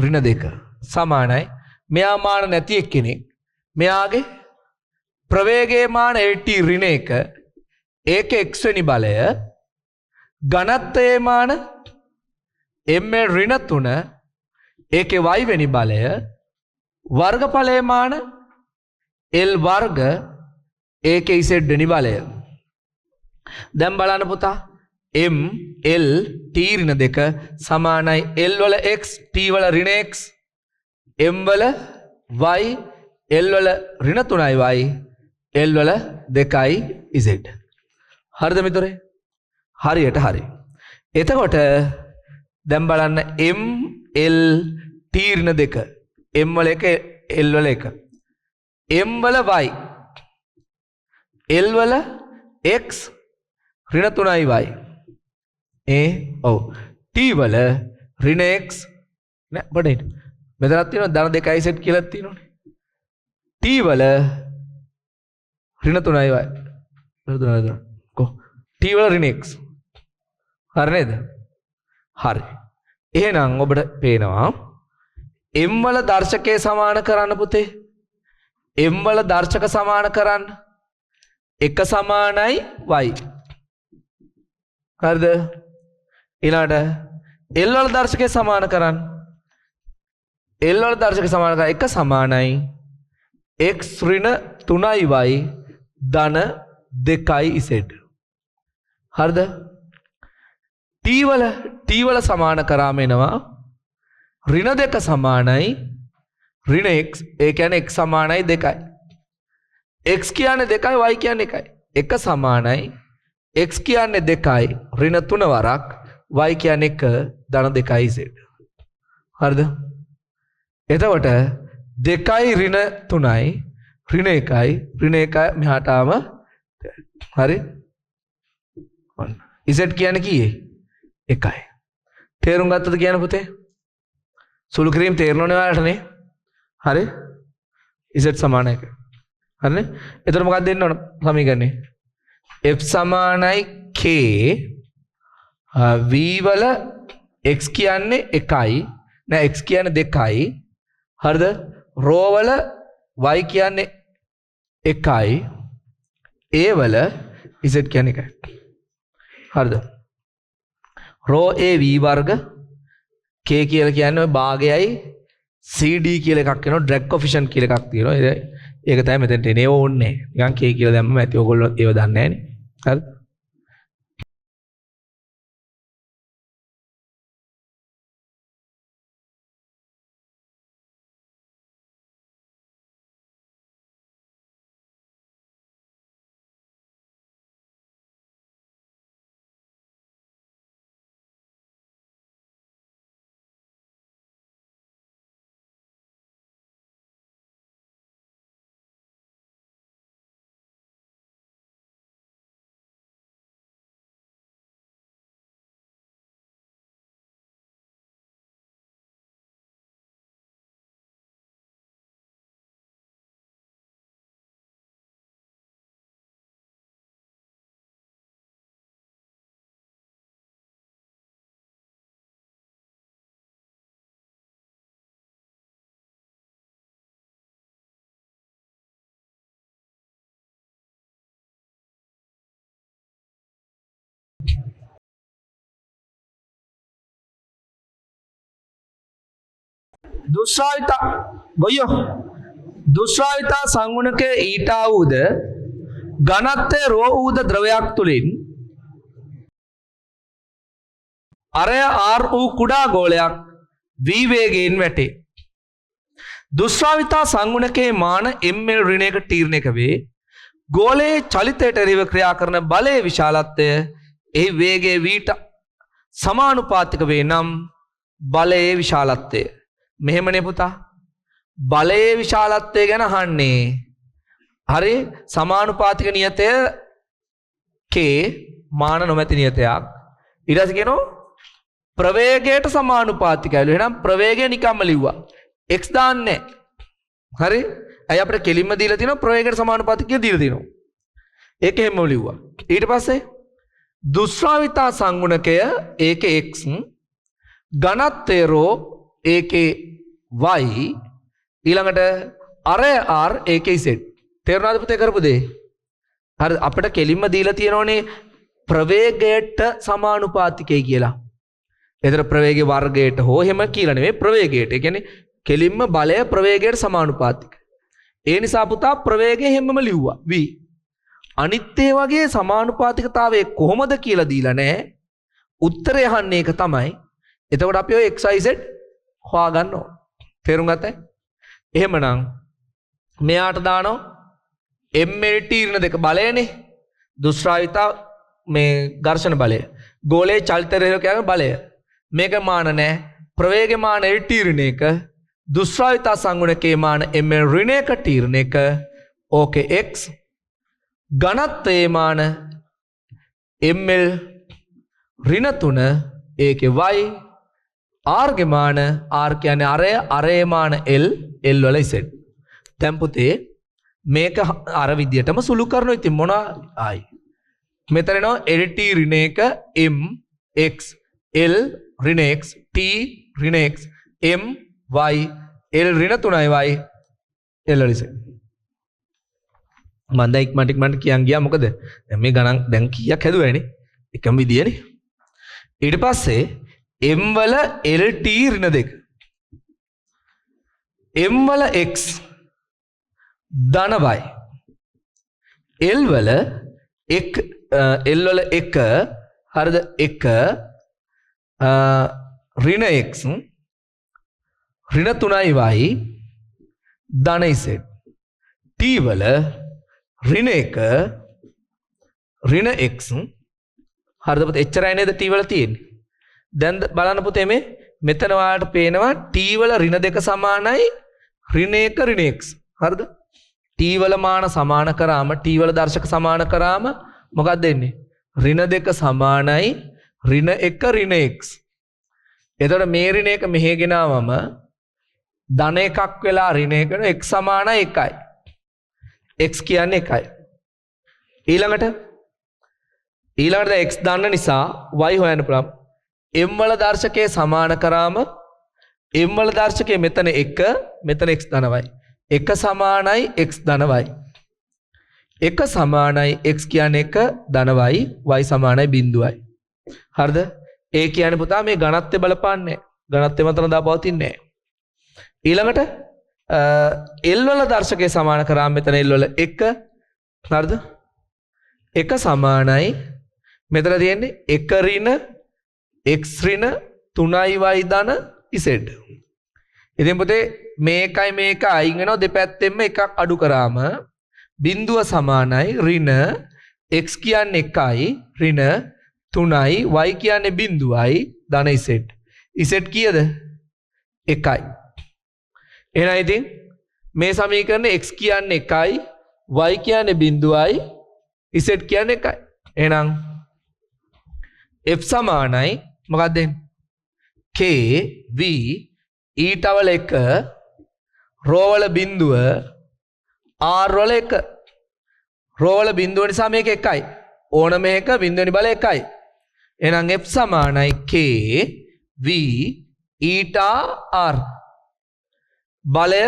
ඍණ 2 සමානයි. මෙයා මාන නැති එක්කෙනෙක්. මෙයාගේ ප්‍රවේගයේ මාන lt ඍණ 1 ඒකේ x වෙනි බලය. ඝනත්වයේ මාන ml ඍණ 3 ඒකේ y වෙනි බලය. වර්ගඵලයේ මාන L වර්ග ඒකේ Z වෙනි බලය. දැන් බලන්න පුතා M L T ඍණ 2 සමානයි L වල x T වල ඍණ x M වල y L වල ඍණ 3යි y L වල 2යි z. හරිද මිතුරේ? හරියට හරි. එතකොට දැන් බලන්න M L T ඍණ 2 M වල 1 L වල 1 M වල y L වල x ඍණ 3යි y ඔව් T වල ඍණ x නෑ බඩේට මෙතනක් තියෙනවා ධන 2යි z කියලා තියෙනවනේ T වල ඍණ 3යි y කො T වල ඍණ x හරි නේද? හරි. එහෙනම් ඔබට පේනවා M වල දර්ශකයේ සමාන කරන්න පුතේ. M වල දර්ශක සමාන කරන්න. 1 සමානයි y. හරිද? ඊළඟට L වල දර්ශකයේ සමාන කරන්න. L වල දර්ශකයේ සමාන කරන්න 1 සමානයි x ඍණ 3y ධන 2z. හරිද? T වල සමාන කරාම එනවා ඍණ 2 සමානයි ඍණ x ඒ කියන්නේ x සමානයි 2යි. x කියන්නේ 2යි y කියන්නේ 1යි. 1 සමානයි x කියන්නේ 2යි ඍණ 3 වරක් y කියන්නේ 1 ධන 2z. හරිද? එතකොට 2යි ඍණ 3යි ඍණ 1යි ඍණ 1 මෙහාට ආව හරි? z කියන්නේ කීයේ? 1යි. තේරුම් ගත්තද කියන පුතේ? සුළු කිරීම තේරෙනවනේ ඔයාලටනේ. හරි? z සමාන 1. හරිනේ? එතකොට මොකක්ද දෙන්න ඕන සමීකරණේ? f සමානයි k v වල x කියන්නේ 1යි නෑ x කියන්නේ 2යි. හරිද? ρ වල y කියන්නේ 1යි. a වල z කියන්නේ 1යි. හරිද? ρ a v වර්ග k කියලා කියන්නේ ඔය භාගයයි cd කියලා එකක් වෙනවා drag coefficient කියලා එකක් තියෙනවා. ඒක තමයි මෙතනට එනේ ඕනේ. නිකන් k කියලා දැම්මම ඇති. ඕගොල්ලෝ ඒව දන්නේ නැහනේ. හරි? දුෂ්‍රාවිතා සංගුණකයේ ඊටා වූද ඝනත්වයේ රෝ වූද ද්‍රවයක් තුලින් අරය R වූ කුඩා ගෝලයක් v වේගයෙන් වැටේ. දුෂ්‍රාවිතා සංගුණකයේ මාන ml ඍණ 1 t ඍණ 1 වේ. ගෝලයේ චලිතයට එරෙහිව ක්‍රියා කරන බලයේ විශාලත්වය එහි වේගයේ v ට සමානුපාතික වේ නම් බලයේ විශාලත්වය මෙහෙමනේ පුතා. බලයේ විශාලත්වය ගැන අහන්නේ. හරි? සමානුපාතික නියතය k මාන නොමැති නියතයක්. ඊට පස්සේ කියනවා ප්‍රවේගයට සමානුපාතිකයිලු. එහෙනම් ප්‍රවේගය නිකම්ම ලිව්වා. x දාන්නේ නැහැ. හරි? අය අපිට කෙලින්ම දීලා තියෙනවා ප්‍රවේගයට සමානුපාතික කියලා දීලා තියෙනවා. ඒක හැමම ලිව්වා. ඊට පස්සේ දුෂ්‍රාවිතා සංගුණකය ඒකේ x ඝනත්වය ρ ඒකේ y ඊළඟට අරය r ඒකේ z. තේරුණාද පුතේ කරපු දේ? හරි අපිට කෙලින්ම දීලා තියෙනෝනේ ප්‍රවේගයට සමානුපාතිකයි කියලා. ඒතර ප්‍රවේගයේ වර්ගයට හෝ එහෙම කියලා නෙමෙයි ප්‍රවේගයට. ඒ කියන්නේ කෙලින්ම බලය ප්‍රවේගයට සමානුපාතිකයි. ඒ නිසා පුතා ප්‍රවේගය හැමම ලිව්වා v. අනිත් ඒ වගේ සමානුපාතිකතාවය කොහොමද කියලා දීලා නැහැ. උත්තරය අහන්නේ ඒක තමයි. එතකොට අපි ඔය xyz හොයාගන්න ඕන. තේරුම් ගත්තයි? එහෙමනම් මෙයාට දානවා mlt ඍණ දෙක බලයනේ. දුෂ්‍රාවිතා මේ ඝර්ෂණ බලය. ගෝලයේ චලිත රේඛකයක බලය. මේක මාන නැහැ. ප්‍රවේග මාන lt ඍණයක දුෂ්‍රාවිතා සංගුණකේ මාන ml ඍණයක t ඍණයක ඕකේ x ඝනත්වයේ මාන ml ඍණ 3 ඒකේ y r ගේ මාන r කියන්නේ අරය මාන l l වල z. දැන් පුතේ මේක අර විදියටම සුළු කරනවා. ඉතින් මොනවා ආයි මෙතන එනවා lt ඍණයක m x l ඍණ x t ඍණ x m y l ඍණ 3යි y l වල z. මම දැන් ඉක්මනට කියන් ගියා. මොකද දැන් මේ ගණන් දැන් කීයක් හැදුවයිනේ එකම විදියනේ. ඊට පස්සේ m වල lt ඍණ දෙක m වල x ධන y l වල l වල 1 හරිද 1 ඍණ x ඍණ 3යි y ධන z t වල ඍණ 1 ඍණ x හරිද පුතේ එච්චරයි නේද t වල තියෙන්නේ. දැන් බලන්න පුතේ මේ මෙතන ඔයාලට පේනවා t වල ඍණ 2 සමානයි ඍණ 1 ඍණ x. හරිද? t වල මාන සමාන කරාම t වල දර්ශක සමාන කරාම මොකක්ද එන්නේ? ඍණ 2 සමානයි ඍණ 1 ඍණ x. එතකොට මේ ඍණ 1 මෙහෙ ගෙනාවම ධන එකක් වෙලා ඍණ 1 x සමානයි 1යි. x කියන්නේ 1යි. ඊළඟට x දාන්න නිසා y හොයන්න පුළුවන්. m වල දර්ශකයේ සමාන කරාම m වල දර්ශකයේ මෙතන 1 මෙතන x ධන y. 1 සමානයි x ධන y. 1 සමානයි x කියන්නේ 1 ධන y y සමානයි 0යි. හරිද? ඒ කියන්නේ පුතා මේ ඝනත්වය බලපාන්නේ. ඝනත්වය මතන දාපවතින්නේ නැහැ. ඊළඟට l වල දර්ශකයේ සමාන කරාම මෙතන l වල 1 හරිද? 1 සමානයි මෙතන තියෙන්නේ 1 ඍණ x ඍණ 3y ධන z. ඉතින් පුතේ මේකයි මේක අයින් වෙනවා දෙපැත්තෙන්ම එකක් අඩු කරාම බිඳුව සමානයි ඍණ x කියන්නේ 1යි ඍණ 3යි y කියන්නේ බිඳුවයි ධන z. z කීයද? 1යි. එහෙනම් ඉතින් මේ සමීකරණය x කියන්නේ 1යි y කියන්නේ බිඳුවයි z කියන්නේ 1යි. එහෙනම් f සමානයි මොකක්ද? k v ඊට වල 1 රෝ වල බිඳුව r වල 1 රෝ වල බිඳුව නිසා මේක 1යි. ඕන මේක බිඳුවනි බල 1යි. එහෙනම් f සමානයි k v ඊට r. බලය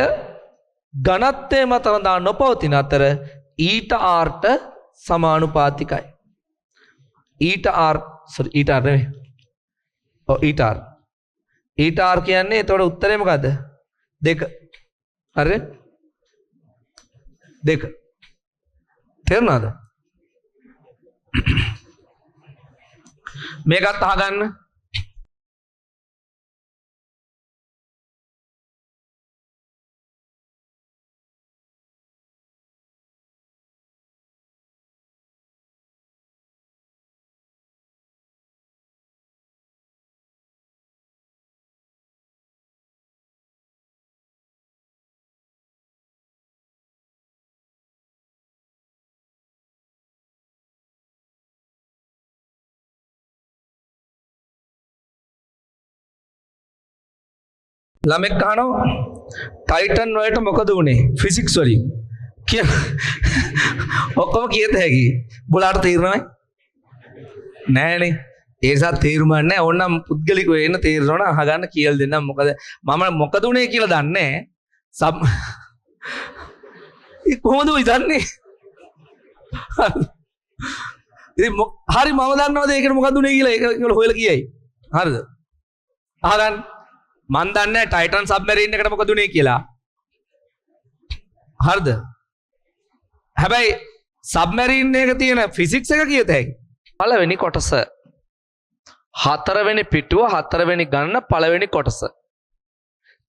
ඝනත්වයේ මත දා නොපවතින අතර ඊට r ට සමානුපාතිකයි. ඊට r ඊට r නෙවෙයි. ඔව් ඊට r. ඊට r කියන්නේ එතකොට උත්තරේ මොකද්ද? 2. හරිද? 2. තේරුණාද? මේකත් අහගන්න. ළමෙක් අහනවා ටයිටන් වලට මොකද වුනේ ෆිසික්ස් වලින් කියන ඔක්කොම කියත හැකි බොලාට තේරෙනවද නෑනේ ඒ නිසා තේරුම නැහැ ඕනනම් පුද්ගලිකව එන්න තේරෙනවනම් අහගන්න කියලා දෙන්නම් මොකද මම මොකද උනේ කියලා දන්නේ ඒ කොහොමද ඔය දන්නේ ඉතින් හරි මම දන්නවද ඒකට මොකද උනේ කියලා ඒක හොයලා කියයි හරිද අහගන්න මන් දන්නේ ටයිටන් සබ්මරීන් එකට මොකද උනේ කියලා. හරිද? හැබැයි සබ්මරීන් එක තියෙන ෆිසික්ස් එක කියත හැකි. පළවෙනි කොටස. හතරවෙනි පිටුව හතරවෙනි ගණන පළවෙනි කොටස.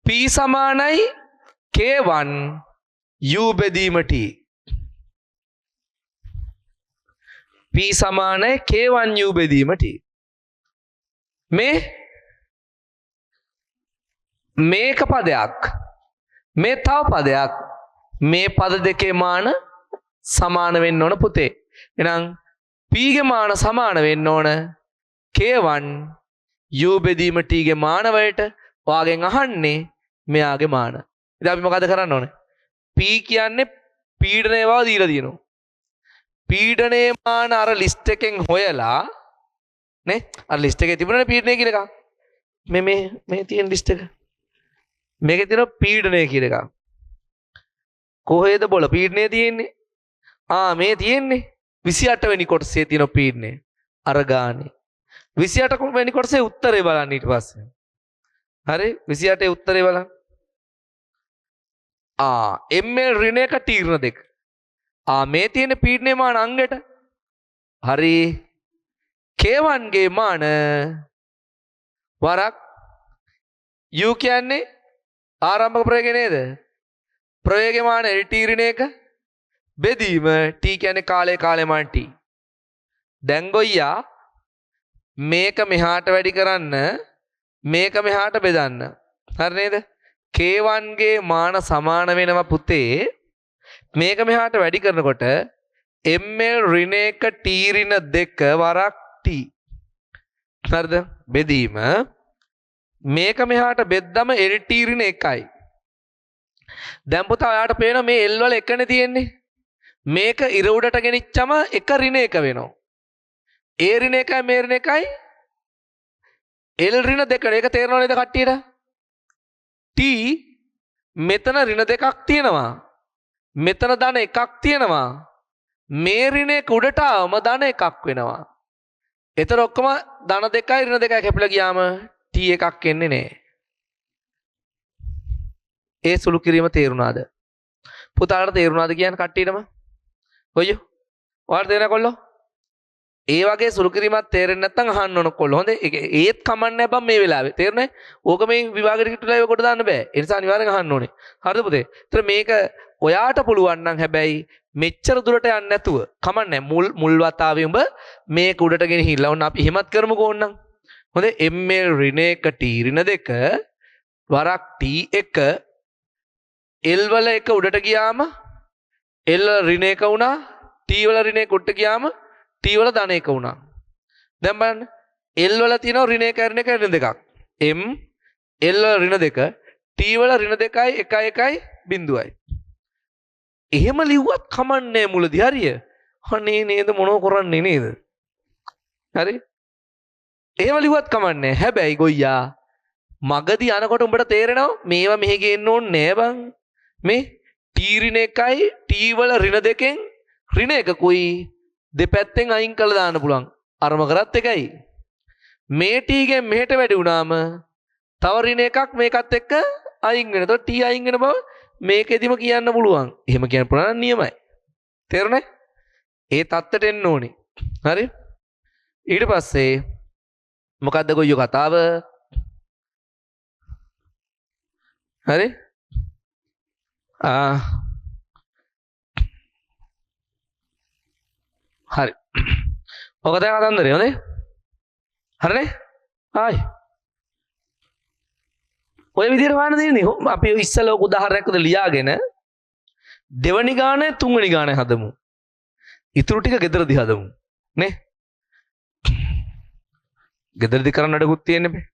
P සමානයි K1 U බෙදීම T. P සමානයි K1 U බෙදීම T. මේක පදයක්. මේ තව පදයක්. මේ පද දෙකේ මාන සමාන වෙන්න ඕන පුතේ. එහෙනම් P ගේ මාන සමාන වෙන්න ඕන K1 U බෙදීම T ගේ මාන වලට ඔයාගෙන් අහන්නේ මෙයාගේ මාන. ඉතින් අපි මොකද කරන්න ඕනේ? P කියන්නේ පීඩනය බව දීලා තියෙනවා. පීඩනයේ මාන අර ලිස්ට් එකෙන් හොයලා නේ අර ලිස්ට් එකේ තිබුණනේ පීඩනය කියලා එකක්. මේ තියෙන ලිස්ට් එක. මේකේ තියෙන පීඩනය කියලා එකක්. කොහෙද බොල පීඩනය තියෙන්නේ? මේ තියෙන්නේ 28 වෙනි කොටසේ තියෙන පීඩනය. අර ගානේ. 28 වෙනි කොටසේ උත්තරේ බලන්න ඊට පස්සේ. හරි 28 උත්තරේ බලන්න. ml ඍණ එක තීරණ දෙක. මේ තියෙන පීඩනයේ මාන අංගයට. හරි K1 ගේ මාන වරක් U කියන්නේ ආරම්භක ප්‍රවේගය නේද? ප්‍රවේගය මාන LT ඍණ එක බෙදීම T කියන්නේ කාලය මාන T. දැන් ගොයියා මේක මෙහාට වැඩි කරන්න මේක මෙහාට බෙදන්න. හරි නේද? K1 ගේ මාන සමාන වෙනවා පුතේ. මේක මෙහාට වැඩි කරනකොට ml ඍණ එක T ඍණ දෙක වරක් T. හරිද? බෙදීම මේක මෙහාට බෙද්දම LT ඍණ එකයි. දැන් පුතා ඔයාලට පේනවා මේ L වල එකනේ තියෙන්නේ. මේක ඉර උඩට ගෙනිච්චම එක ඍණ එක වෙනවා. ඒ ඍණ එකයි මේ ඍණ එකයි L ඍණ දෙක. ඒක තේරෙනව නේද කට්ටියට? T මෙතන ඍණ දෙකක් තියෙනවා. මෙතන ධන එකක් තියෙනවා. මේ ඍණ එක උඩට ආවම ධන එකක් වෙනවා. එතන ඔක්කොම ධන දෙකයි ඍණ දෙකයි කැපිලා ගියාම T එකක් එන්නේ නැහැ. ඒ සුළු කිරීම තේරුණාද? පුතාලට තේරුණාද කියන්නේ කට්ටියටම? කොයියෝ? ඔයාලට තේරෙන්නේ කොල්ලෝ? ඒ වගේ සුළු කිරීමක් තේරෙන්නේ නැත්නම් අහන්න ඕන කොල්ලෝ. හොඳේ? ඒත් කමන්නේ බම් මේ වෙලාවේ. තේරුණේ? ඕක මේ විභාගෙට කිට්ටුලා ඒව කොට දාන්න බෑ. ඒ නිසා අනිවාර්යෙන් අහන්න ඕනේ. හරිද පුතේ? ඒතර මේක ඔයාට පුළුවන් නම් හැබැයි මෙච්චර දුරට යන්නේ නැතුව කමන්නේ මුල් වතාවේ උඹ මේක උඩට ගෙනහිල්ලා ඔන්න අපි එහෙමත් කරමුකෝ ඕන්නම්. හොඳේ? ml ඍණ එක T ඍණ දෙක වරක් T1 L වල එක උඩට ගියාම L ඍණ එක වුණා. T වල ඍණ එක උඩට ගියාම T වල ධන එක වුණා. දැන් බලන්න L වල තියෙනවා ඍණ එක ඍණ එක ඍණ දෙකක්. M L වල ඍණ දෙක T වල ඍණ දෙකයි 1යි 0යි. එහෙම ලිව්වත් කමන්නේ මුලදී හරිය. අනේ නේද මොනව කරන්නේ නේද? හරි? එහෙම ලිව්වත් කමන්නේ. හැබැයි ගොයියා මගදී අනකොට උඹට තේරෙනවා මේවා මෙහෙ ගේන්න ඕනේ නෑ බං. මේ T ඍණ එකයි T වල ඍණ දෙකෙන් ඍණ එකකුයි දෙපැත්තෙන් අයින් කරලා දාන්න පුළුවන්. අරම කරත් එකයි. මේ T ගෙන් මෙහෙට වැඩි වුණාම තව ඍණ එකක් මේකත් එක්ක අයින් වෙනවා. එතකොට T අයින් වෙන බව මේකෙදිම කියන්න පුළුවන්. එහෙම කියන්න පුළුවන් නම් නියමයි. තේරුණේ? ඒ தත්තට එන්න ඕනේ. හරි? ඊට පස්සේ මොකද්ද ගොයියෝ කතාව? හරි? හරි. ඔක දැන් කතන්දරේ හොඳේ? හරිනේ? ආයි. ඔය විදිහට හොයන්න දෙන්නේ. අපි ඉස්සෙල්ලා ඔක උදාහරණයක් උද ලියාගෙන දෙවනි ගානේ තුන්වෙනි ගානේ හදමු. ඉතුරු ටික ගෙදරදී හදමු. නේ? ගෙදරදී කරන්න වැඩකුත් තියෙන්නේ බෑ.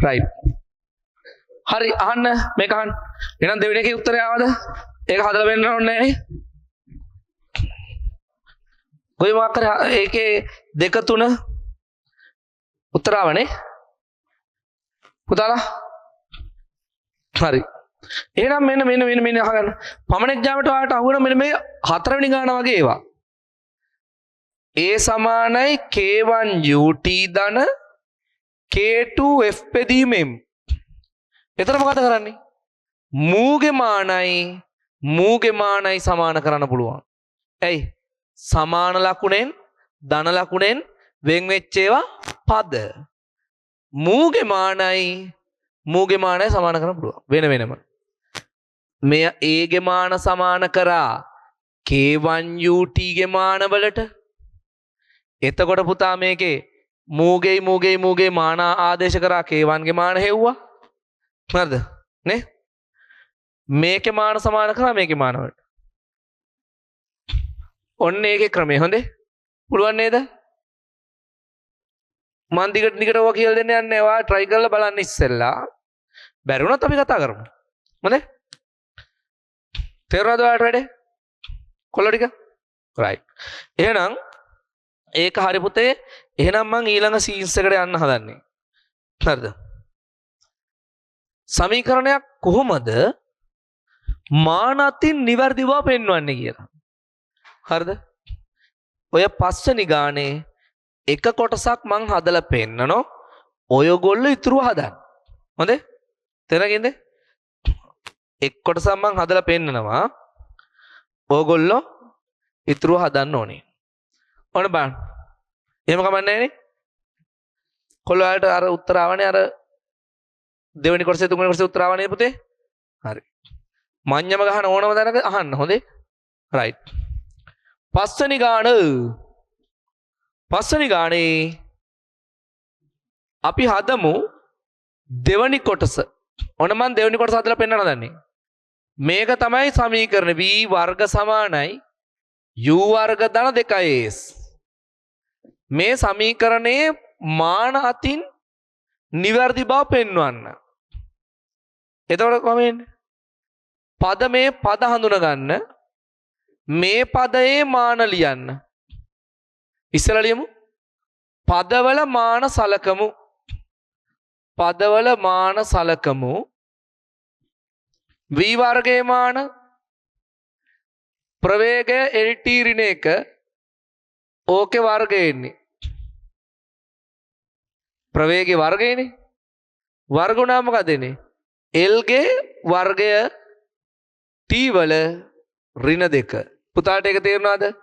right හරි අහන්න මේක අහන්න එහෙනම් දෙවෙනි එකේ උත්තරය ආවද ඒක හදලා වෙන්න ඕනේ නේ කොයි මොකක් කරේ ඒකේ 2 3 උත්තර ආවනේ පුතාලා හරි එහෙනම් මෙන්න අහගන්න පමණ එක්ජාමට ඔයාලට අහුවෙන මෙන්න මේ 4 වෙනි ගාන වගේ ඒවා A සමානයි K1 UT ධන K2 F බෙදීම M. එතන මොකද කරන්නේ? මූගේ මානයි සමාන කරන්න පුළුවන්. ඇයි? සමාන ලකුණෙන් ධන ලකුණෙන් වෙන් වෙච්ච ඒවා පද. මූගේ මානයි සමාන කරන්න පුළුවන්. වෙනම. මෙය A ගේ මාන සමාන කරා K1 UT ගේ මාන වලට එතකොට පුතා මේකේ මූගේ මාන ආදේශ කරා K1 ගේ මාන හෙව්වා හරිද නේ මේකේ මාන සමාන කරා මේකේ මාන වලට ඔන්න ඒකේ ක්‍රමය හොඳේ පුළුවන් නේද මන් දිගට ඔවා කියලා දෙන්න යන්නේ ඔයා try කරලා බලන්න ඉස්සෙල්ලා බැරි වුණත් අපි කතා කරමු හොඳේ තේරුණාද ඔයාලට වැඩේ කොල්ල ටික right එහෙනම් ඒක හරි පුතේ එහෙනම් මං ඊළඟ සීන්ස් එකට යන්න හදන්නේ හරිද සමීකරණයක් කොහොමද මාන අතින් නිවැරදි බව පෙන්වන්නේ කියලා හරිද ඔය පස්වෙනි ගානේ එක කොටසක් මං හදලා පෙන්නනෝ ඔයගොල්ලෝ ඉතුරු හදන්න හොඳේ තේරෙනවද එක් කොටසක් මං හදලා පෙන්නනවා ඕගොල්ලෝ ඉතුරු හදන්න ඕනේ ඔන්න බලන්න. එහෙම කමන්නේ නෑනේ. කොල්ලවලට අර උත්තර ආවනේ අර දෙවෙනි කොටසේ තුන්වෙනි කොටසේ උත්තර ආවනේ පුතේ. හරි. මඤ්ඤම ගහන ඕනම දැනක අහන්න හොඳේ. right. පස්වෙනි ගානේ අපි හදමු දෙවෙනි කොටස. ඔන්න මම දෙවෙනි කොටස හදලා පෙන්නන්න දන්නේ. මේක තමයි සමීකරණ v වර්ග සමානයි u වර්ග ධන 2s. මේ සමීකරණයේ මාන අතින් නිවැරදි බව පෙන්වන්න. එතකොට කොහොමද? මේ පද හඳුන ගන්න. මේ පදයේ මාන ලියන්න. ඉස්සෙල්ලා ලියමු. පදවල මාන සලකමු. v වර්ගයේ මාන ප්‍රවේගය lt ඍණ 1 ඕකේ වර්ගය එන්නේ. ප්‍රවේගයේ වර්ගයනේ. වර්ග උනා මොකද එන්නේ? l ගේ වර්ගය t වල ඍණ 2. පුතාට ඒක තේරුණාද?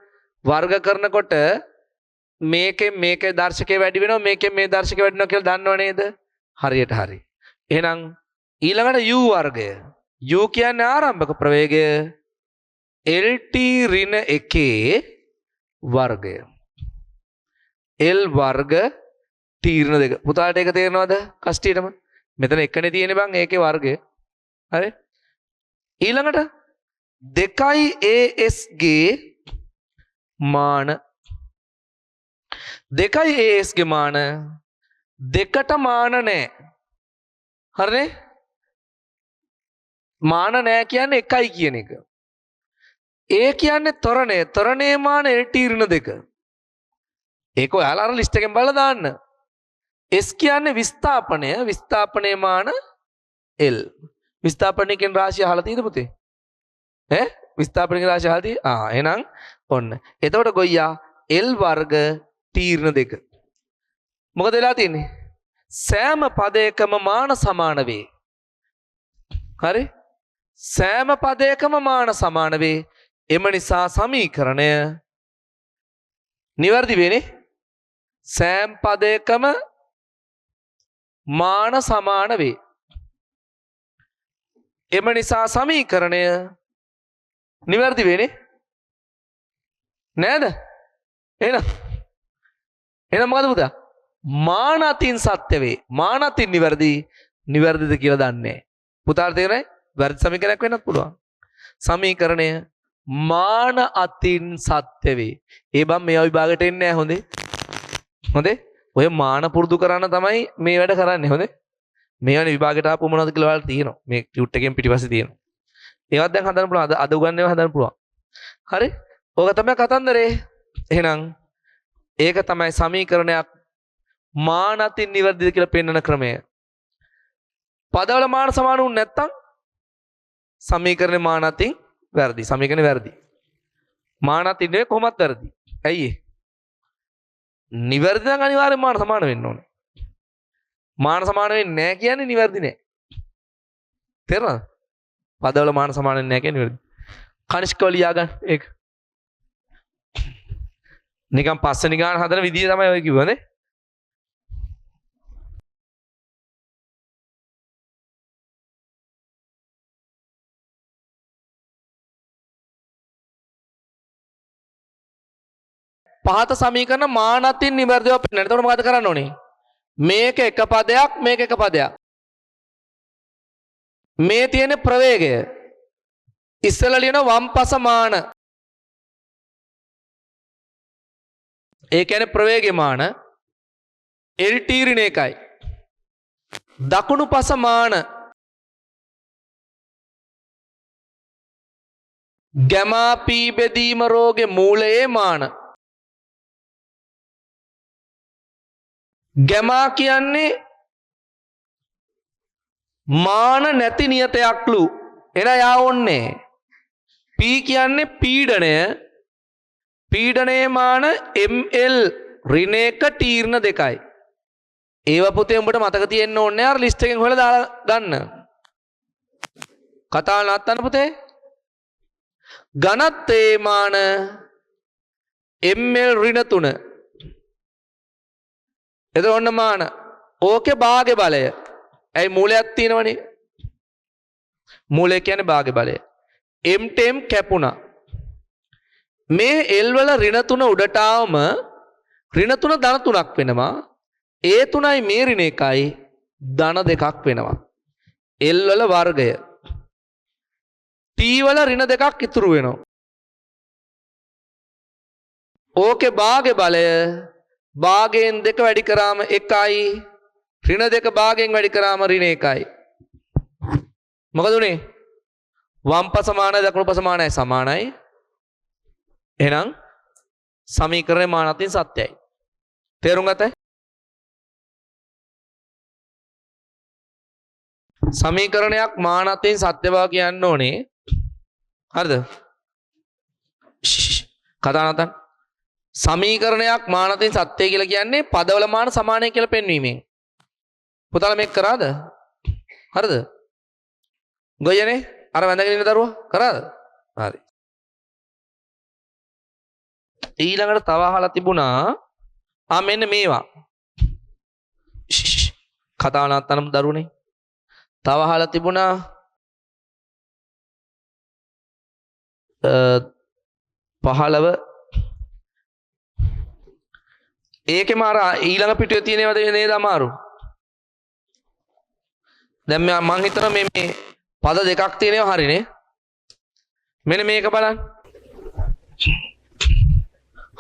වර්ග කරනකොට මේකේ දර්ශකය වැඩි වෙනවා මේකෙන් මේ දර්ශකය වැඩි වෙනවා කියලා දන්නව නේද? හරියට හරි. එහෙනම් ඊළඟට u වර්ගය. u කියන්නේ ආරම්භක ප්‍රවේගය lt ඍණ 1 වර්ගය. l වර්ග t ඍණ 2. පුතාට ඒක තේරෙනවද? කස්ටියටම. මෙතන එකනේ තියෙන්නේ බං ඒකේ වර්ගය. හරි? ඊළඟට 2as ගේ මාන 2as ගේ මාන දෙකට මාන නැහැ. හරිනේ? මාන නැහැ කියන්නේ එකයි කියන එක. ඒ කියන්නේ තරණේ මාන lt ඍණ 2. ඒක ඔයාලා අර ලිස්ට් එකෙන් බලලා දාන්න. s කියන්නේ විස්ථාපනයේ මාන l. විස්ථාපනයකින් රාශිය අහලා තියෙද පුතේ? විස්ථාපනයකින් රාශිය අහලා තියෙ? එහෙනම් ඔන්න. එතකොට ගොයියා l වර්ග t ඍණ 2. මොකද වෙලා තියෙන්නේ? සෑම පදයකම මාන සමාන වේ. හරි? සෑම පදයකම මාන සමාන වේ. එම නිසා සමීකරණය නිවැරදි වෙන්නේ. සෑම පදයකම මාන සමාන වේ. එම නිසා සමීකරණය නිවැරදි වෙන්නේ නේද? එහෙනම් මොකද පුතා? මාන අතින් සත්‍ය වේ. මාන අතින් නිවැරදිද කියලා දන්නේ. පුතාට තේරෙන්නේ? වැරදි සමීකරණයක් වෙන්නත් පුළුවන්. සමීකරණය මාන අතින් සත්‍ය වේ. ඒ බම් මේ විභාගයට එන්නේ නැහැ හොඳේ. ඔය මාන පුරුදු කරන්න තමයි මේ වැඩ කරන්නේ හොඳේ. මේවනේ විභාගයට ආපු මොනවද කියලා ඔයාලට තියෙනවා. මේ ටියුට් එකෙන් පිටිපස්සේ තියෙනවා. ඒවත් දැන් හදන්න පුළුවන්. අද උගන්වනවා හදන්න පුළුවන්. හරි? ඕක තමයි කතන්දරේ. එහෙනම් ඒක තමයි සමීකරණයක් මානතින් නිවැරදිද කියලා පෙන්වන ක්‍රමය. පදවල මාන සමාන වුනේ නැත්තම් සමීකරණේ මානතින් වැරදි. සමීකරණේ වැරදි. මානතින් නෙවෙයි කොහොමත් වැරදි. ඇයි ඒ? නිවැරදි නම් අනිවාර්යෙන් මාන සමාන වෙන්න ඕනේ. මාන සමාන වෙන්නේ නැහැ කියන්නේ නිවැරදි නෑ. තේරුණාද? පදවල මාන සමාන වෙන්නේ නැහැ කියන්නේ නිවැරදි. කනිෂ්කව ලියා ගන්න ඒක. නිකන් පස්වෙනි ගාන හදන විදිය තමයි ඔය කිව්වනේ. පහත සමීකරණ මානතින් නිවැරදිව පෙන්නන. එතකොට මොකද කරන්න ඕනේ? මේක එක පදයක් මේක එක පදයක්. මේ තියෙන ප්‍රවේගය ඉස්සෙල්ලා ලියන වම්පස මාන. ඒ කියන්නේ ප්‍රවේගය මාන LT ඍණ එකයි. දකුණු පස මාන ගැමා පී බෙදීම රෝගේ මූලයේ මාන. ගැමා කියන්නේ මාන නැති නියතයක්ලු. එන යා ඕන්නේ. පී කියන්නේ පීඩනය. පීඩනයේ මාන ML ඍණ 1 තීර්ණ 2යි. ඒව පුතේ උඹට මතක තියෙන්න ඕනේ අර ලිස්ට් එකෙන් හොයලා දාලා ගන්න. කතාව නවත්තන්න පුතේ. ඝනත්වයේ මාන ML ඍණ 3. එතකොට ඔන්න මාන. ඕකේ භාග්‍ය බලය. ඇයි මූලයක් තියෙනවනේ. මූලය කියන්නේ භාග්‍ය බලය. M ටෙම් කැපුණා. මේ L වල ඍණ 3 උඩට ආවම ඍණ 3 ධන 3ක් වෙනවා. ඒ 3යි මේ ඍණ 1යි ධන 2ක් වෙනවා. L වල වර්ගය. T වල ඍණ 2ක් ඉතුරු වෙනවා. ඕකේ භාග්‍ය බලය භාගයෙන් 2 වැඩි කරාම 1යි. ඍණ 2 භාගයෙන් වැඩි කරාම ඍණ 1යි. මොකද උනේ? වම්පස මානයි දකුණු පස මානයි සමානයි. එහෙනම් සමීකරණේ මානතින් සත්‍යයි. තේරුම් ගත්තයි? සමීකරණයක් මානතින් සත්‍ය බව කියන්න ඕනේ. හරිද? කතා නතන්. සමීකරණයක් මානතින් සත්‍ය කියලා කියන්නේ පදවල මාන සමානයි කියලා පෙන්වීමෙන්. පුතාලා මේක කරාද? හරිද? ගොයනේ අර වැඳගෙන ඉන්න දරුවා කරාද? හරි. ඊළඟට තව අහලා තිබුණා මෙන්න මේවා. කතාව නවත්තන්න දරුවනේ. තව අහලා තිබුණා 15 ඒකෙම අර ඊළඟ පිටුවේ තියෙනවද නේද අමාරු. දැන් මම හිතනවා මේ පද දෙකක් තියෙනවා හරිනේ. මෙන්න මේක බලන්න.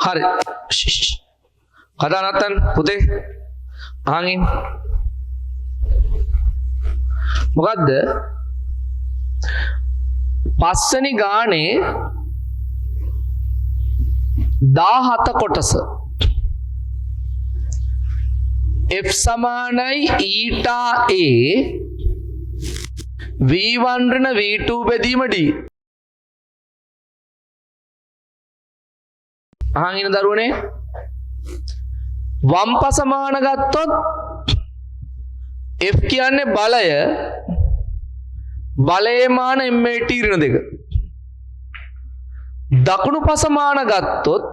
හරි. කතා නැත්තන් පුතේ. අහන් මොකද්ද? පස්වෙනි ගානේ 17 කොටස. F සමානයි ඊටා A V1 ඍණ V2 බෙදීම D. අහන් ඉන්න දරුවනේ වම්පස මාන ගත්තොත් F කියන්නේ බලය. බලයේ මාන MLT ඍණ 2. දකුණු පස මාන ගත්තොත්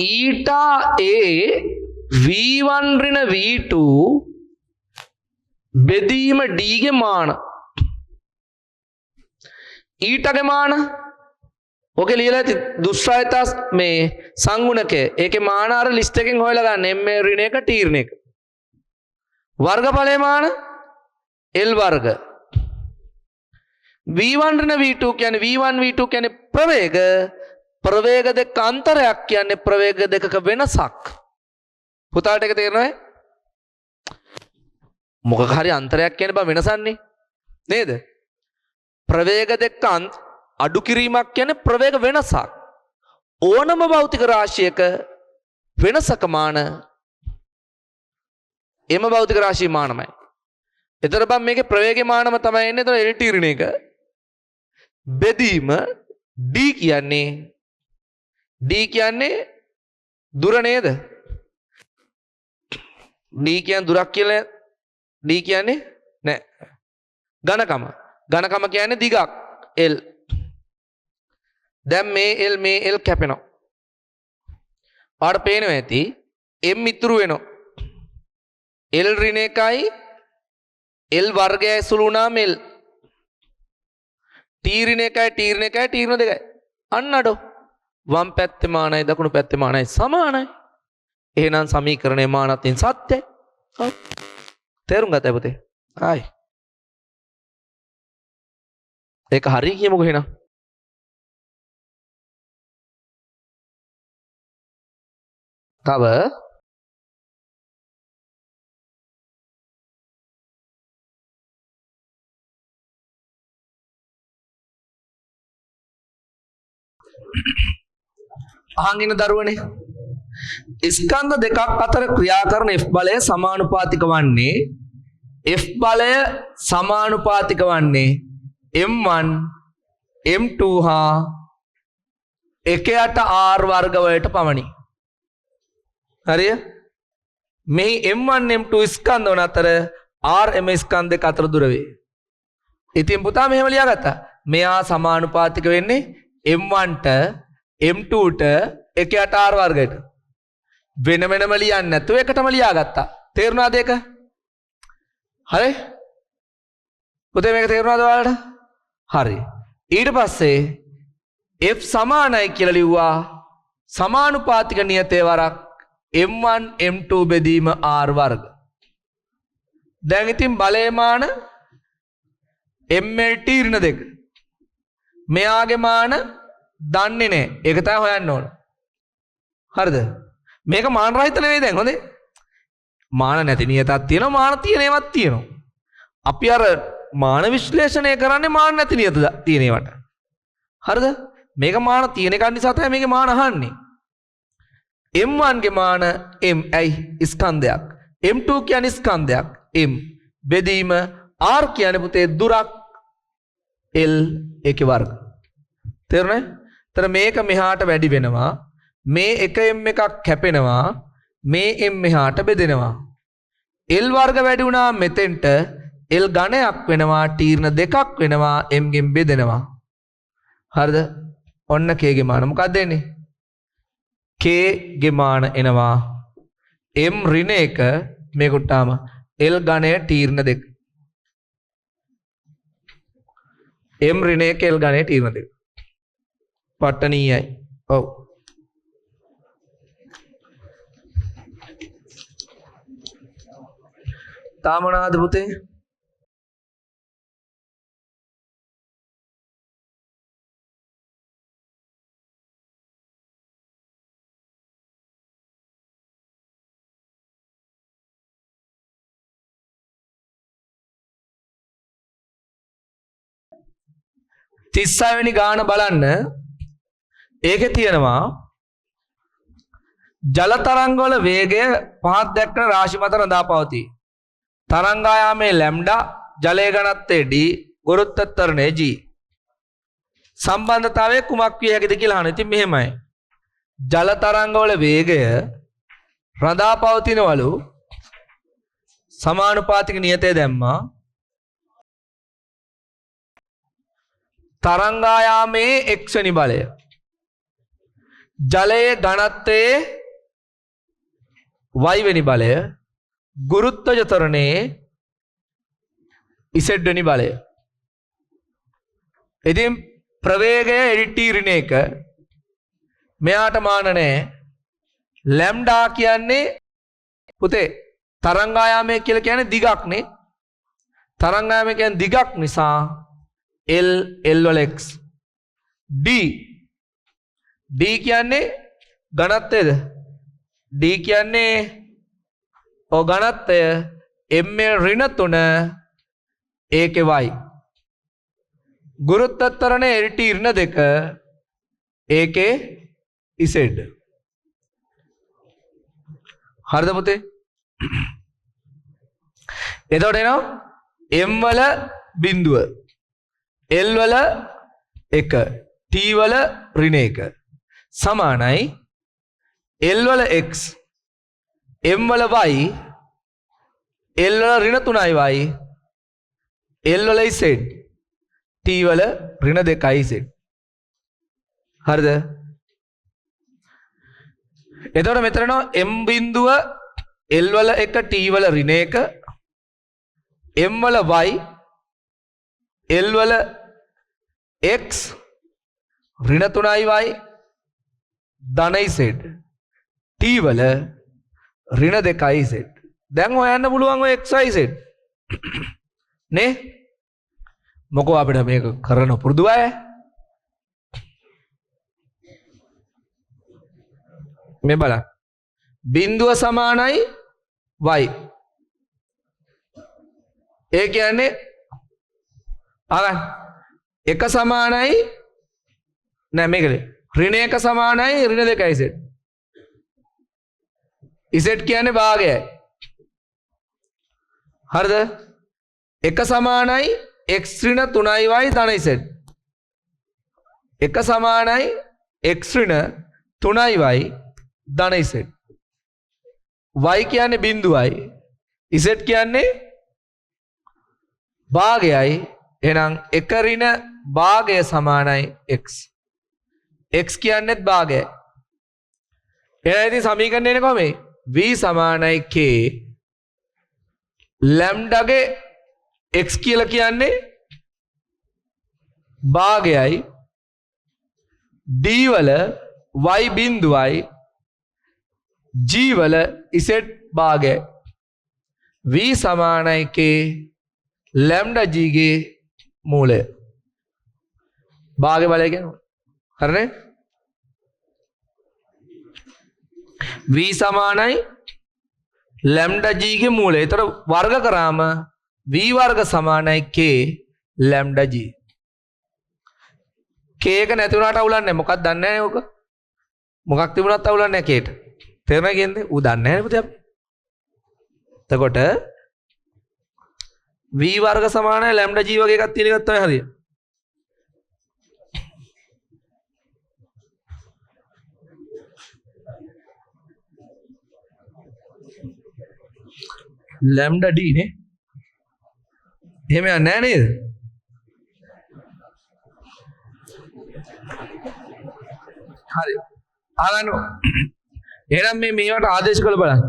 ඊටා A V1 ඍණ V2 බෙදීම D ගේ මාන. ඊටගේ මාන ඔකේ ලියලා ඇති දුෂ්ටායතා මේ සංගුණකය. ඒකේ මාන අර ලිස්ට් එකෙන් හොයලා ගන්න M ඍණ 1 T ඍණ 1. වර්ගඵලයේ මාන L වර්ග. V1 ඍණ V2 කියන්නේ V1 V2 කියන්නේ ප්‍රවේග. ප්‍රවේග දෙක අන්තරයක් කියන්නේ ප්‍රවේග දෙකක වෙනසක්. පුතාට ඒක තේරෙනවද? මොකක් හරි අන්තරයක් කියන්නේ බා වෙනසන්නේ නේද? ප්‍රවේග දෙක අඩු කිරීමක් කියන්නේ ප්‍රවේග වෙනසක්. ඕනම භෞතික රාශියක වෙනසක මාන එම භෞතික රාශිය මානමයි. එතන බම් මේකේ ප්‍රවේගයේ මානම තමයි එන්නේ. එතන LT ඍණ එක බෙදීම D කියන්නේ දුර නේද? D කියන්නේ දුරක් කියලා D කියන්නේ නෑ. ඝනකම කියන්නේ දිගක් L. දැන් මේ L කැපෙනවා. ඔයාලට පේනවා ඇති M ඉතුරු වෙනවා. L ඍණ එකයි L වර්ගය ඇසුරු වුණාම L. T ඍණ එකයි T ඍණ දෙකයි. අන්න අඩෝ. වම් පැත්තේ මානයි දකුණු පැත්තේ මානයි සමානයි. එහෙනම් සමීකරණයේ මානත්වයෙන් සත්‍යයි. හරි. තේරුම් ගත්තයි පුතේ? ආයි. ඒක හරි කියමුකෝ එහෙනම්. තව අහන් ඉන්න දරුවනේ ස්කන්ධ දෙකක් අතර ක්‍රියා කරන F බලය සමානුපාතික වන්නේ F බලය සමානුපාතික වන්නේ M1 M2 හා 1/8 R වර්ග වලට පමණි. හරිය? මේ M1 M2 ස්කන්ධ වන අතර R M ස්කන්ධ දෙක අතර දුර වේ. ඉතින් පුතා මෙහෙම ලියාගත්තා. මෙයා සමානුපාතික වෙන්නේ M1ට M2ට 1/8 R වර්ගයට. වෙන වෙනම ලියන්නේ නැතුව එකටම ලියාගත්තා. තේරුණාද ඒක? හරි? පුතේ මේක තේරුණාද ඔයාලට? හරි. ඊට පස්සේ F සමානයි කියලා ලිව්වා. සමානුපාතික නියතේ වරක් M1 M2 බෙදීම R වර්ග. දැන් ඉතින් බලයේ මාන MLT ඍණ දෙක. මෙයාගේ මාන දන්නේ නැහැ. ඒක තමයි හොයන්න ඕන. හරිද? මේක මාන රහිත නෙවෙයි දැන් හොඳේ. මාන නැති නියතක් තියෙනවා, මාන තියෙන ඒවාක් තියෙනවා. අපි අර මාන විශ්ලේෂණය කරන්නේ මාන නැති නියත තියෙන ඒවට. හරිද? මේක මාන තියෙන එක නිසා තමයි මේකේ මාන අහන්නේ. M1 ගේ මාන M ඇයි ස්කන්ධයක්. M2 කියන්නේ ස්කන්ධයක් M. බෙදීම R කියන්නේ පුතේ දුරක් L ඒකේ වර්ග. තේරුණාද? තර මේක මෙහාට වැඩි වෙනවා. මේ එක M එකක් කැපෙනවා. මේ M මෙහාට බෙදෙනවා. L වර්ග වැඩි වුණා මෙතෙන්ට L ඝනයක් වෙනවා. T ඍණ දෙකක් වෙනවා. M ගෙන් බෙදෙනවා. හරිද? ඔන්න K ගේ මාන මොකක්ද එන්නේ? K ගේ මාන එනවා M ඍණ එක මේකටම L ඝනය T ඍණ දෙක. M ඍණ එක L ඝනය T ඍණ දෙක. පට්ටනීයයි. ඔව්. තාම මොනවද පුතේ? තිස්සවෙනි ගාන බලන්න. ඒකේ තියෙනවා ජල තරංග වල වේගය පහත් දක්වන රාශි මත රඳා පවතී. තරංගායාමයේ ලැම්ඩා, ජලයේ ඝනත්වයේ d, ගුරුත්වාකර්ෂණයේ g. සම්බන්ධතාවය කුමක් විය හැකිද කියලා අහන. ඉතින් මෙහෙමයි. ජල තරංග වල වේගය රඳා පවතිනවලු සමානුපාතික නියතය දැම්මා. තරංගායාමයේ x වෙනි බලය, ජලයේ ඝනත්වයේ y වෙනි බලය, ගුරුත්වාකර්ෂණයේ z වෙනි බලය. ඉතින් ප්‍රවේගය LT ඍණ එක මෙයාට මාන නැහැ. ලැම්ඩා කියන්නේ පුතේ තරංගායාමය කියලා කියන්නේ දිගක් නේ. තරංගායාමය කියන්නේ දිගක් නිසා L වල x. D D කියන්නේ ඝනත්වයද? D කියන්නේ ඝනත්වය m ඍණ 3 ඒකේ y. ගුරුත්වත්වරණය LT ඍණ 2 ඒකේ z. හරිද පුතේ? එතකොට එනවා m වල බිඳුව L වල 1 T වල ඍණ 1 සමානයි L වල x m වල y L වල ඍණ 3යි y L වල z T වල ඍණ 2යි z. හරිද? එතකොට මෙතන m බිඳුව L වල 1 T වල ඍණ 1 m වල y L වල x ඍණ 3යි y ධනයි z T වල ඍණ 2යි z. දැන් හොයන්න පුළුවන් ඔය x y z නේ? මොකෝ අපිට මේක කරන පුරුදු අය මේ බලන්න බිඳුව සමානයි y ඒ කියන්නේ අරන් එක සමානයි නෑ මේකද ඍණ 1 සමානයි ඍණ 2යි z. z කියන්නේ භාගයයි. හරිද? එක සමානයි x ඍණ 3යි y ධනයි z. එක සමානයි x ඍණ 3යි y ධනයි z. y කියන්නේ බිඳුවයි z කියන්නේ භාගයයි. එහෙනම් එක ඍණ භාගය සමානයි x. x කියන්නේත් භාගයයි. එහෙනම් ඉතින් සමීකරණය එන්නේ කොහොමද? v සමානයි k ලැම්ඩාගේ x කියලා කියන්නේ භාගයයි d වල y බිඳුවයි g වල z භාගයයි. v සමානයි k ලැම්ඩා g ගේ මූලය. භාගය බලය කියන්නේ හරිනේ? v සමානයි ලැම්ඩා g ගේ මූලය. ඒතර වර්ග කරාම v වර්ග සමානයි k ලැම්ඩා g. k එක නැති වුණාට අවුලක් නැහැ. මොකක්ද දන්නේ නැහැ ඕක. මොකක් තිබුණත් අවුලක් නැහැ k ට. තේරුණා කියන්නේ? ඌ දන්නේ නැහැ පුතේ අපි. එතකොට v වර්ග සමානයි ලැම්ඩා g වගේ එකක් තියෙන එකත් තමයි හරිය. ලැම්ඩා d නේ. එහෙම යන්නේ නැහැ නේද? හරි. අහගන්න. එහෙනම් මේවට ආදේශ කරලා බලන්න.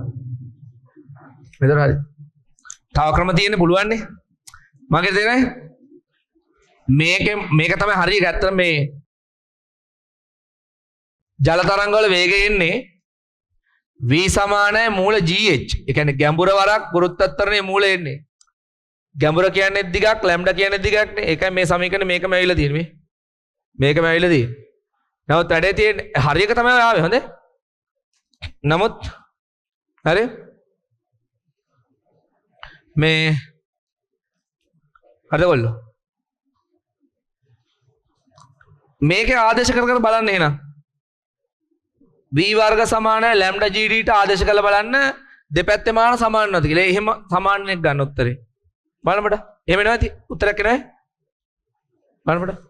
මෙතන හරි. තව ක්‍රම තියෙන්න පුළුවන් නේ. මගේ තේරෙන්නේ? මේක තමයි හරිය ඇත්තට මේ ජල තරංග වල වේගය එන්නේ v සමානයි මූල gh. ඒ කියන්නේ ගැඹුර වරක් ගුරුත්වාකර්ෂණයේ මූලය එන්නේ. ගැඹුර කියන්නේ දිගක් ලැම්ඩා කියන්නේ දිගක් නේ. ඒකයි මේ සමීකරණය මේකම ඇවිල්ලා තියෙන්නේ මේ. මේකම ඇවිල්ලා තියෙන්නේ. නමුත් වැඩේ තියෙන්නේ හරියක තමයි ආවේ හොඳේ. නමුත් හරි මේ හරිද කොල්ලෝ? මේකේ ආදේශ කර කර බලන්න එහෙනම්. v වර්ග සමානයි ලැම්ඩා gd ට ආදේශ කරලා බලන්න දෙපැත්තේ මාන සමාන නැද්ද කියලා. එහෙම සමානයක් ගන්න උත්තරේ. බලන්නට. එහෙම නේද? උත්තරයක් එනවා. බලන්නට.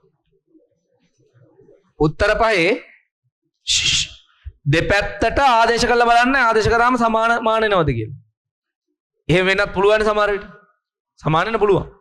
උත්තර පහේ දෙපැත්තට ආදේශ කරලා බලන්න ආදේශ කරාම සමාන මාන එනවද කියලා. එහෙම වෙන්නත් පුළුවන් සමහර විට. සමාන වෙන්න පුළුවන්.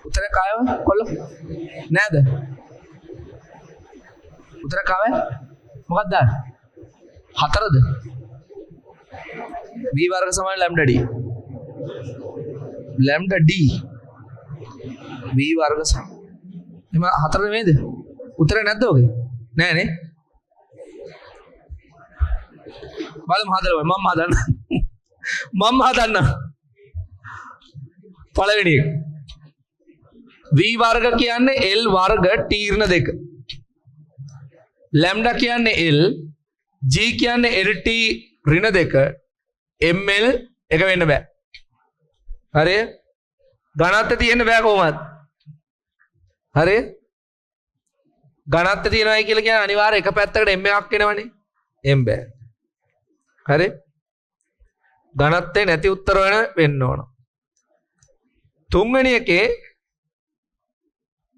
උත්තරයක් ආවද කොල්ල නෑද උත්තරයක් ආවේ මොකක්ද හතරද v වර්ග සමාන lambda d lambda d v වර්ග සම එම හතර නෙමෙයිද උත්තරේ නැද්ද ඔගේ නෑනේ බලමු හදලා මම හදන්න පළවෙනි එක v වර්ග කියන්නේ l වර්ග t ඍණ 2 lambda කියන්නේ l g කියන්නේ lt ඍණ 2 ml එක වෙන්න බෑ හරිය ගණන්ත තියෙන්න බෑ කොහොමද හරිය ගණන්ත තියනවායි කියලා කියන්නේ අනිවාර්ය එක පැත්තකට m එකක් එනවනේ m බෑ හරි ගණන්තේ නැති උත්තර වෙන්න ඕන තුන්වෙනි එකේ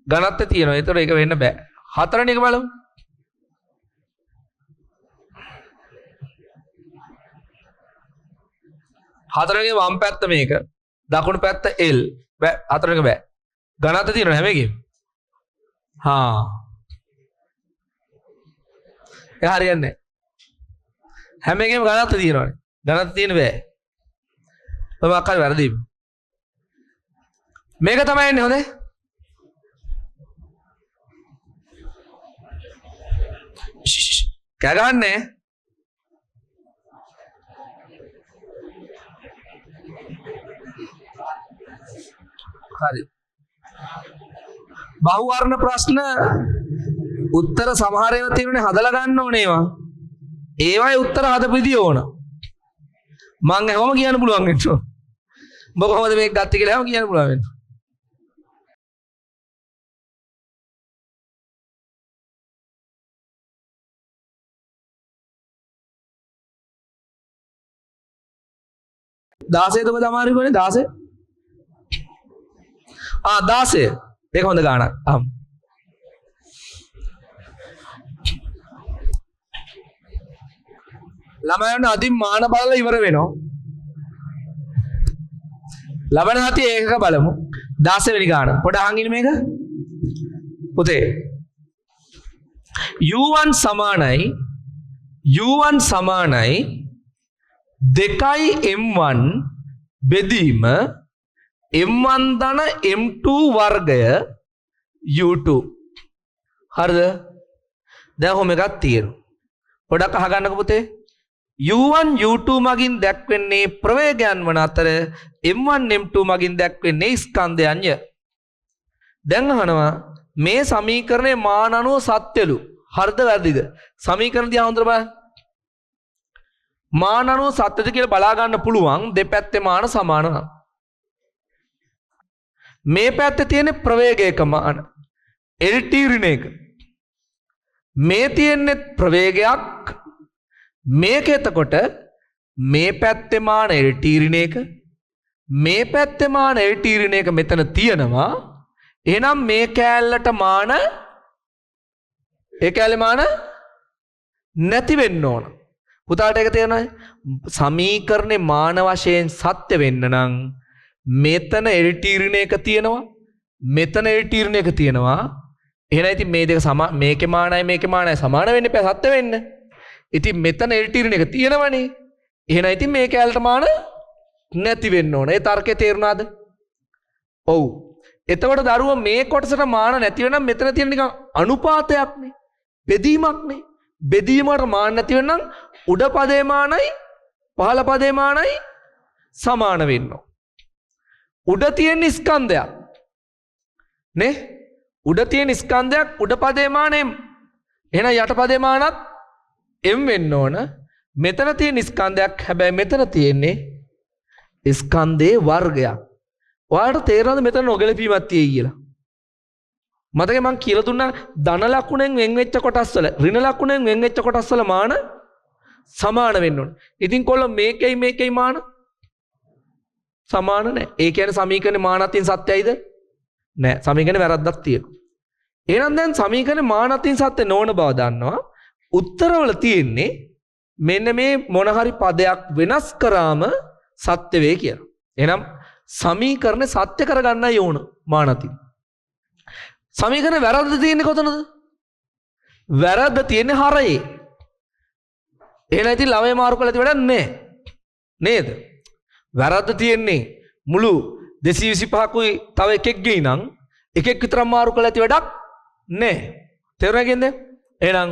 ගණන්ත තියෙනවා ඒතර ඒක වෙන්න බෑ හතරවෙනි එක බලමු හතරවෙනි වම් පැත්ත මේක දකුණු පැත්ත L බෑ හතරවෙනි බෑ ගණන්ත තියෙනවා හැම එකෙම ඒ හරියන්නේ හැම එකෙම ගණන්ත තියෙනවානේ ගණන්ත තියෙන බෑ ඔය මොකක්ද වැරදි මේක තමයි එන්නේ හොඳේ කගන්නේ හරි බහුවර්ණ ප්‍රශ්න උත්තර සමහර ඒවා තියෙනුනේ හදලා ගන්න ඕනේ ඒවායේ උත්තර හදපිදී ඕන මං හැමෝම කියන්න පුළුවන් වෙන්න ඕන ඔබ කොහොමද මේක ගත්තේ කියලා හැමෝම කියන්න පුළුවන් වෙන්න 16 ඔබ තමයි කොනේ 16 16 ඒක හොඳ ගාණක් ළමයන් අදින් මාන බලලා ඉවර වෙනවා ලබන සතියේ ඒකක බලමු 16 වෙනි ගාණ පොඩ අහන් ඉන්න මේක පුතේ u1 සමානයි 2 m1 බෙදීම m1 ධන m2 වර්ගය u2 හරිද දැන් කොහොම එකක් තියෙනවා පොඩක් අහගන්නකො පුතේ u1 u2 මගින් දැක්වෙන්නේ ප්‍රවේගයන් වන අතර m1 m2 මගින් දැක්වෙන්නේ ස්කන්ධයන්ය දැන් අහනවා මේ සමීකරණයේ මාන අනුව සත්‍යලු හරිද වැරදිද සමීකරණ දිහා හොඳට බලන්න මාන අනුව සත්‍යද කියලා බලා ගන්න පුළුවන් දෙපැත්තේ මාන සමාන නම් මේ පැත්තේ තියෙන ප්‍රවේගයක මාන lt ඍණ 1 මේ තියෙන්නේ ප්‍රවේගයක් මේක එතකොට මේ පැත්තේ මාන lt ඍණ 1 මේ පැත්තේ මාන lt ඍණ 1 මෙතන තියෙනවා එහෙනම් මේ කෑල්ලට මාන ඒ කෑල්ලේ මාන නැති වෙන්න ඕන පුතාට ඒක තේරෙනවද සමීකරණේ මාන වශයෙන් සත්‍ය වෙන්න නම් මෙතන lt ඍණ 1 තියෙනවා මෙතන lt ඍණ 1 තියෙනවා එහෙනම් ඉතින් මේ දෙක මේකේ මානයි සමාන වෙන්න එපා සත්‍ය වෙන්න ඉතින් මෙතන lt ඍණ 1 තියෙනවනේ එහෙනම් ඉතින් මේ කැලට මාන නැති වෙන්න ඕන ඒ තර්කේ තේරුණාද ඔව් එතකොට දරුවා මේ කොටසට මාන නැති වෙනම් මෙතන තියෙන නිකන් අනුපාතයක්නේ බෙදීමක්නේ බෙදීමකට මාන නැති වෙනම් උඩ පදේ මානයි පහළ පදේ මානයි සමාන වෙන්න උඩ තියෙන ස්කන්ධයක් නේ උඩ තියෙන ස්කන්ධයක් උඩ පදේ මානෙ එහෙනම් යට පදේ මානත් m වෙන්න ඕන මෙතන තියෙන ස්කන්ධයක් හැබැයි මෙතන තියෙන්නේ ස්කන්ධේ වර්ගයක් ඔයාලට තේරෙනවද මෙතන නොගැලපීමක් තියෙයි කියලා මතකයි මං කියලා දුන්නා ධන ලකුණෙන් වෙන් වෙච්ච කොටස් වල ඍණ ලකුණෙන් වෙන් වෙච්ච කොටස් වල මාන සමාන වෙන්න ඕන ඉතින් කොල්ල මේකයි මාන සමාන නැහැ ඒ කියන්නේ සමීකරණේ මාන අතින් සත්‍යයිද නැහැ සමීකරණේ වැරද්දක් තියෙනවා එහෙනම් දැන් සමීකරණේ මාන අතින් සත්‍ය නොවන බව දන්නවා උත්තරවල තියෙන්නේ මෙන්න මේ මොන හරි පදයක් වෙනස් කරාම සත්‍ය වේ කියලා. එහෙනම් සමීකරණේ සත්‍ය කරගන්නයි ඕන මානති. සමීකරණේ වැරද්ද තියෙන්නේ කොතනද? වැරද්ද තියෙන්නේ හරයේ. එහෙනම් ඉතින් ළමයි මාරු කළා වැඩක් නැහැ. නේද? වැරද්ද තියෙන්නේ මුළු 225කුයි තව එකෙක් ගෙයි නම් එකෙක් විතරක් මාරු කළා ඇති වැඩක් නැහැ. තේරුණා කියන්නේ? එහෙනම්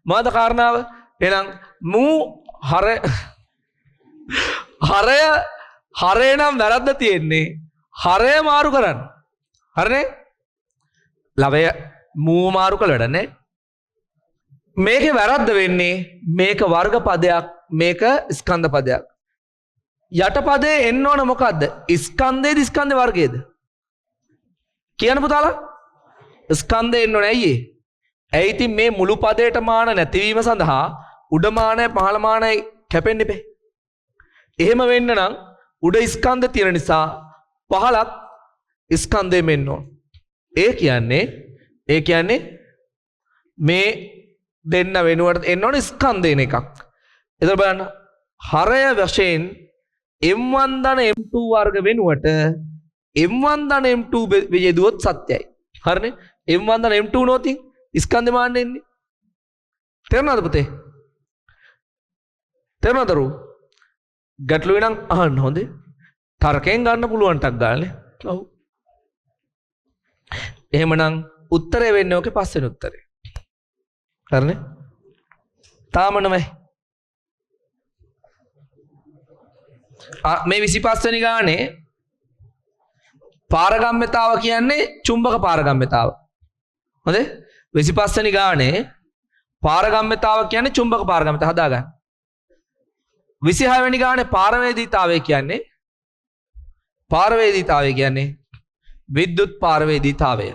මොකද කාරණාව? එහෙනම් මූ හරය නම් වැරද්ද තියෙන්නේ හරය මාරු කරන්න. හරිනේ? ලවය මූ මාරු කළ වැඩ නැහැ. මේකේ වැරද්ද වෙන්නේ මේක වර්ග පදයක් මේක ස්කන්ධ පදයක්. යටපදේ එන්න ඕන මොකද්ද? ස්කන්ධයේද ස්කන්ධ වර්ගයේද? කියන්න පුතාලා? ස්කන්ධය එන්න ඕනේ ඇයි ඒ? ඇයි ඉතින් මේ මුළු පදයට මාන නැතිවීම සඳහා උඩ මානයි පහළ මානයි කැපෙන්න ඉපේ. එහෙම වෙන්න නම් උඩ ස්කන්ධ තියෙන නිසා පහළත් ස්කන්ධෙම එන්න ඕන. ඒ කියන්නේ මේ දෙන්න වෙනුවට එන්න ඕන ස්කන්ධේන එකක්. එතකොට බලන්න හරය වශයෙන් m1 ධන m2 වර්ග වෙනුවට m1 ධන m2 යෙදුවොත් සත්‍යයි. හරිනේ? m1 ධන m2 නෝතින් ස්කන්ධ මාන එන්නේ. තේරුණාද පුතේ? තේරුණාද රු? ගැටලු වෙනම් අහන්න හොඳේ. තර්කයෙන් ගන්න පුළුවන් ටක් ගානේ. ඔව්. එහෙමනම් උත්තරේ වෙන්නේ ඔකේ පස්වෙනි උත්තරේ. හරිනේ? තාම නෙමෙයි. මේ 25 වෙනි ගානේ පාරගම්‍යතාව කියන්නේ චුම්බක පාරගම්‍යතාව. හොඳේ? 25 වෙනි ගානේ පාරගම්‍යතාව කියන්නේ චුම්බක පාරගම්‍යතාව හදාගන්න. 26 වෙනි ගානේ පාරවේදීතාවය කියන්නේ විද්‍යුත් පාරවේදීතාවය.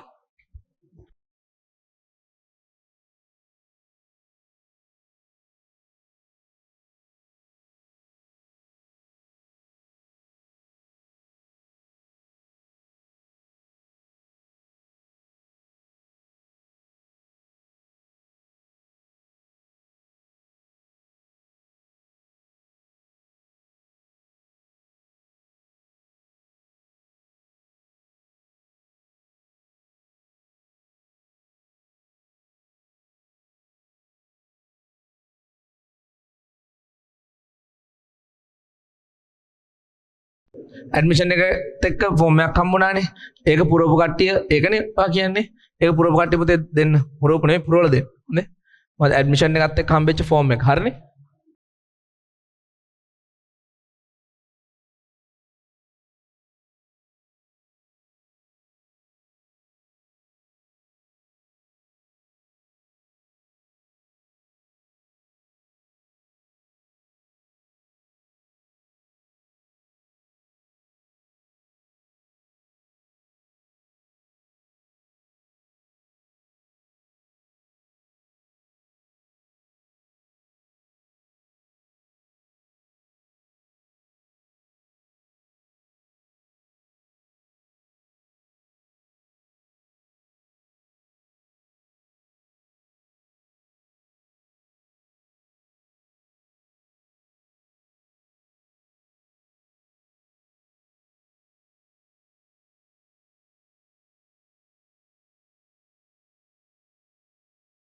ඇඩ්මිෂන් එකත් එක්ක ෆෝම් එකක් හම්බුණානේ. ඒක පුරවපු කට්ටිය ඒකනේ ඔයා කියන්නේ. ඒක පුරවපු කට්ටිය පුතේ දෙන්න. පුරවපු නෙවෙයි පුරවලා දෙන්න. හොඳේ. මම ඇඩ්මිෂන් එකත් එක්ක හම්බෙච්ච ෆෝම් එක. හරිනේ?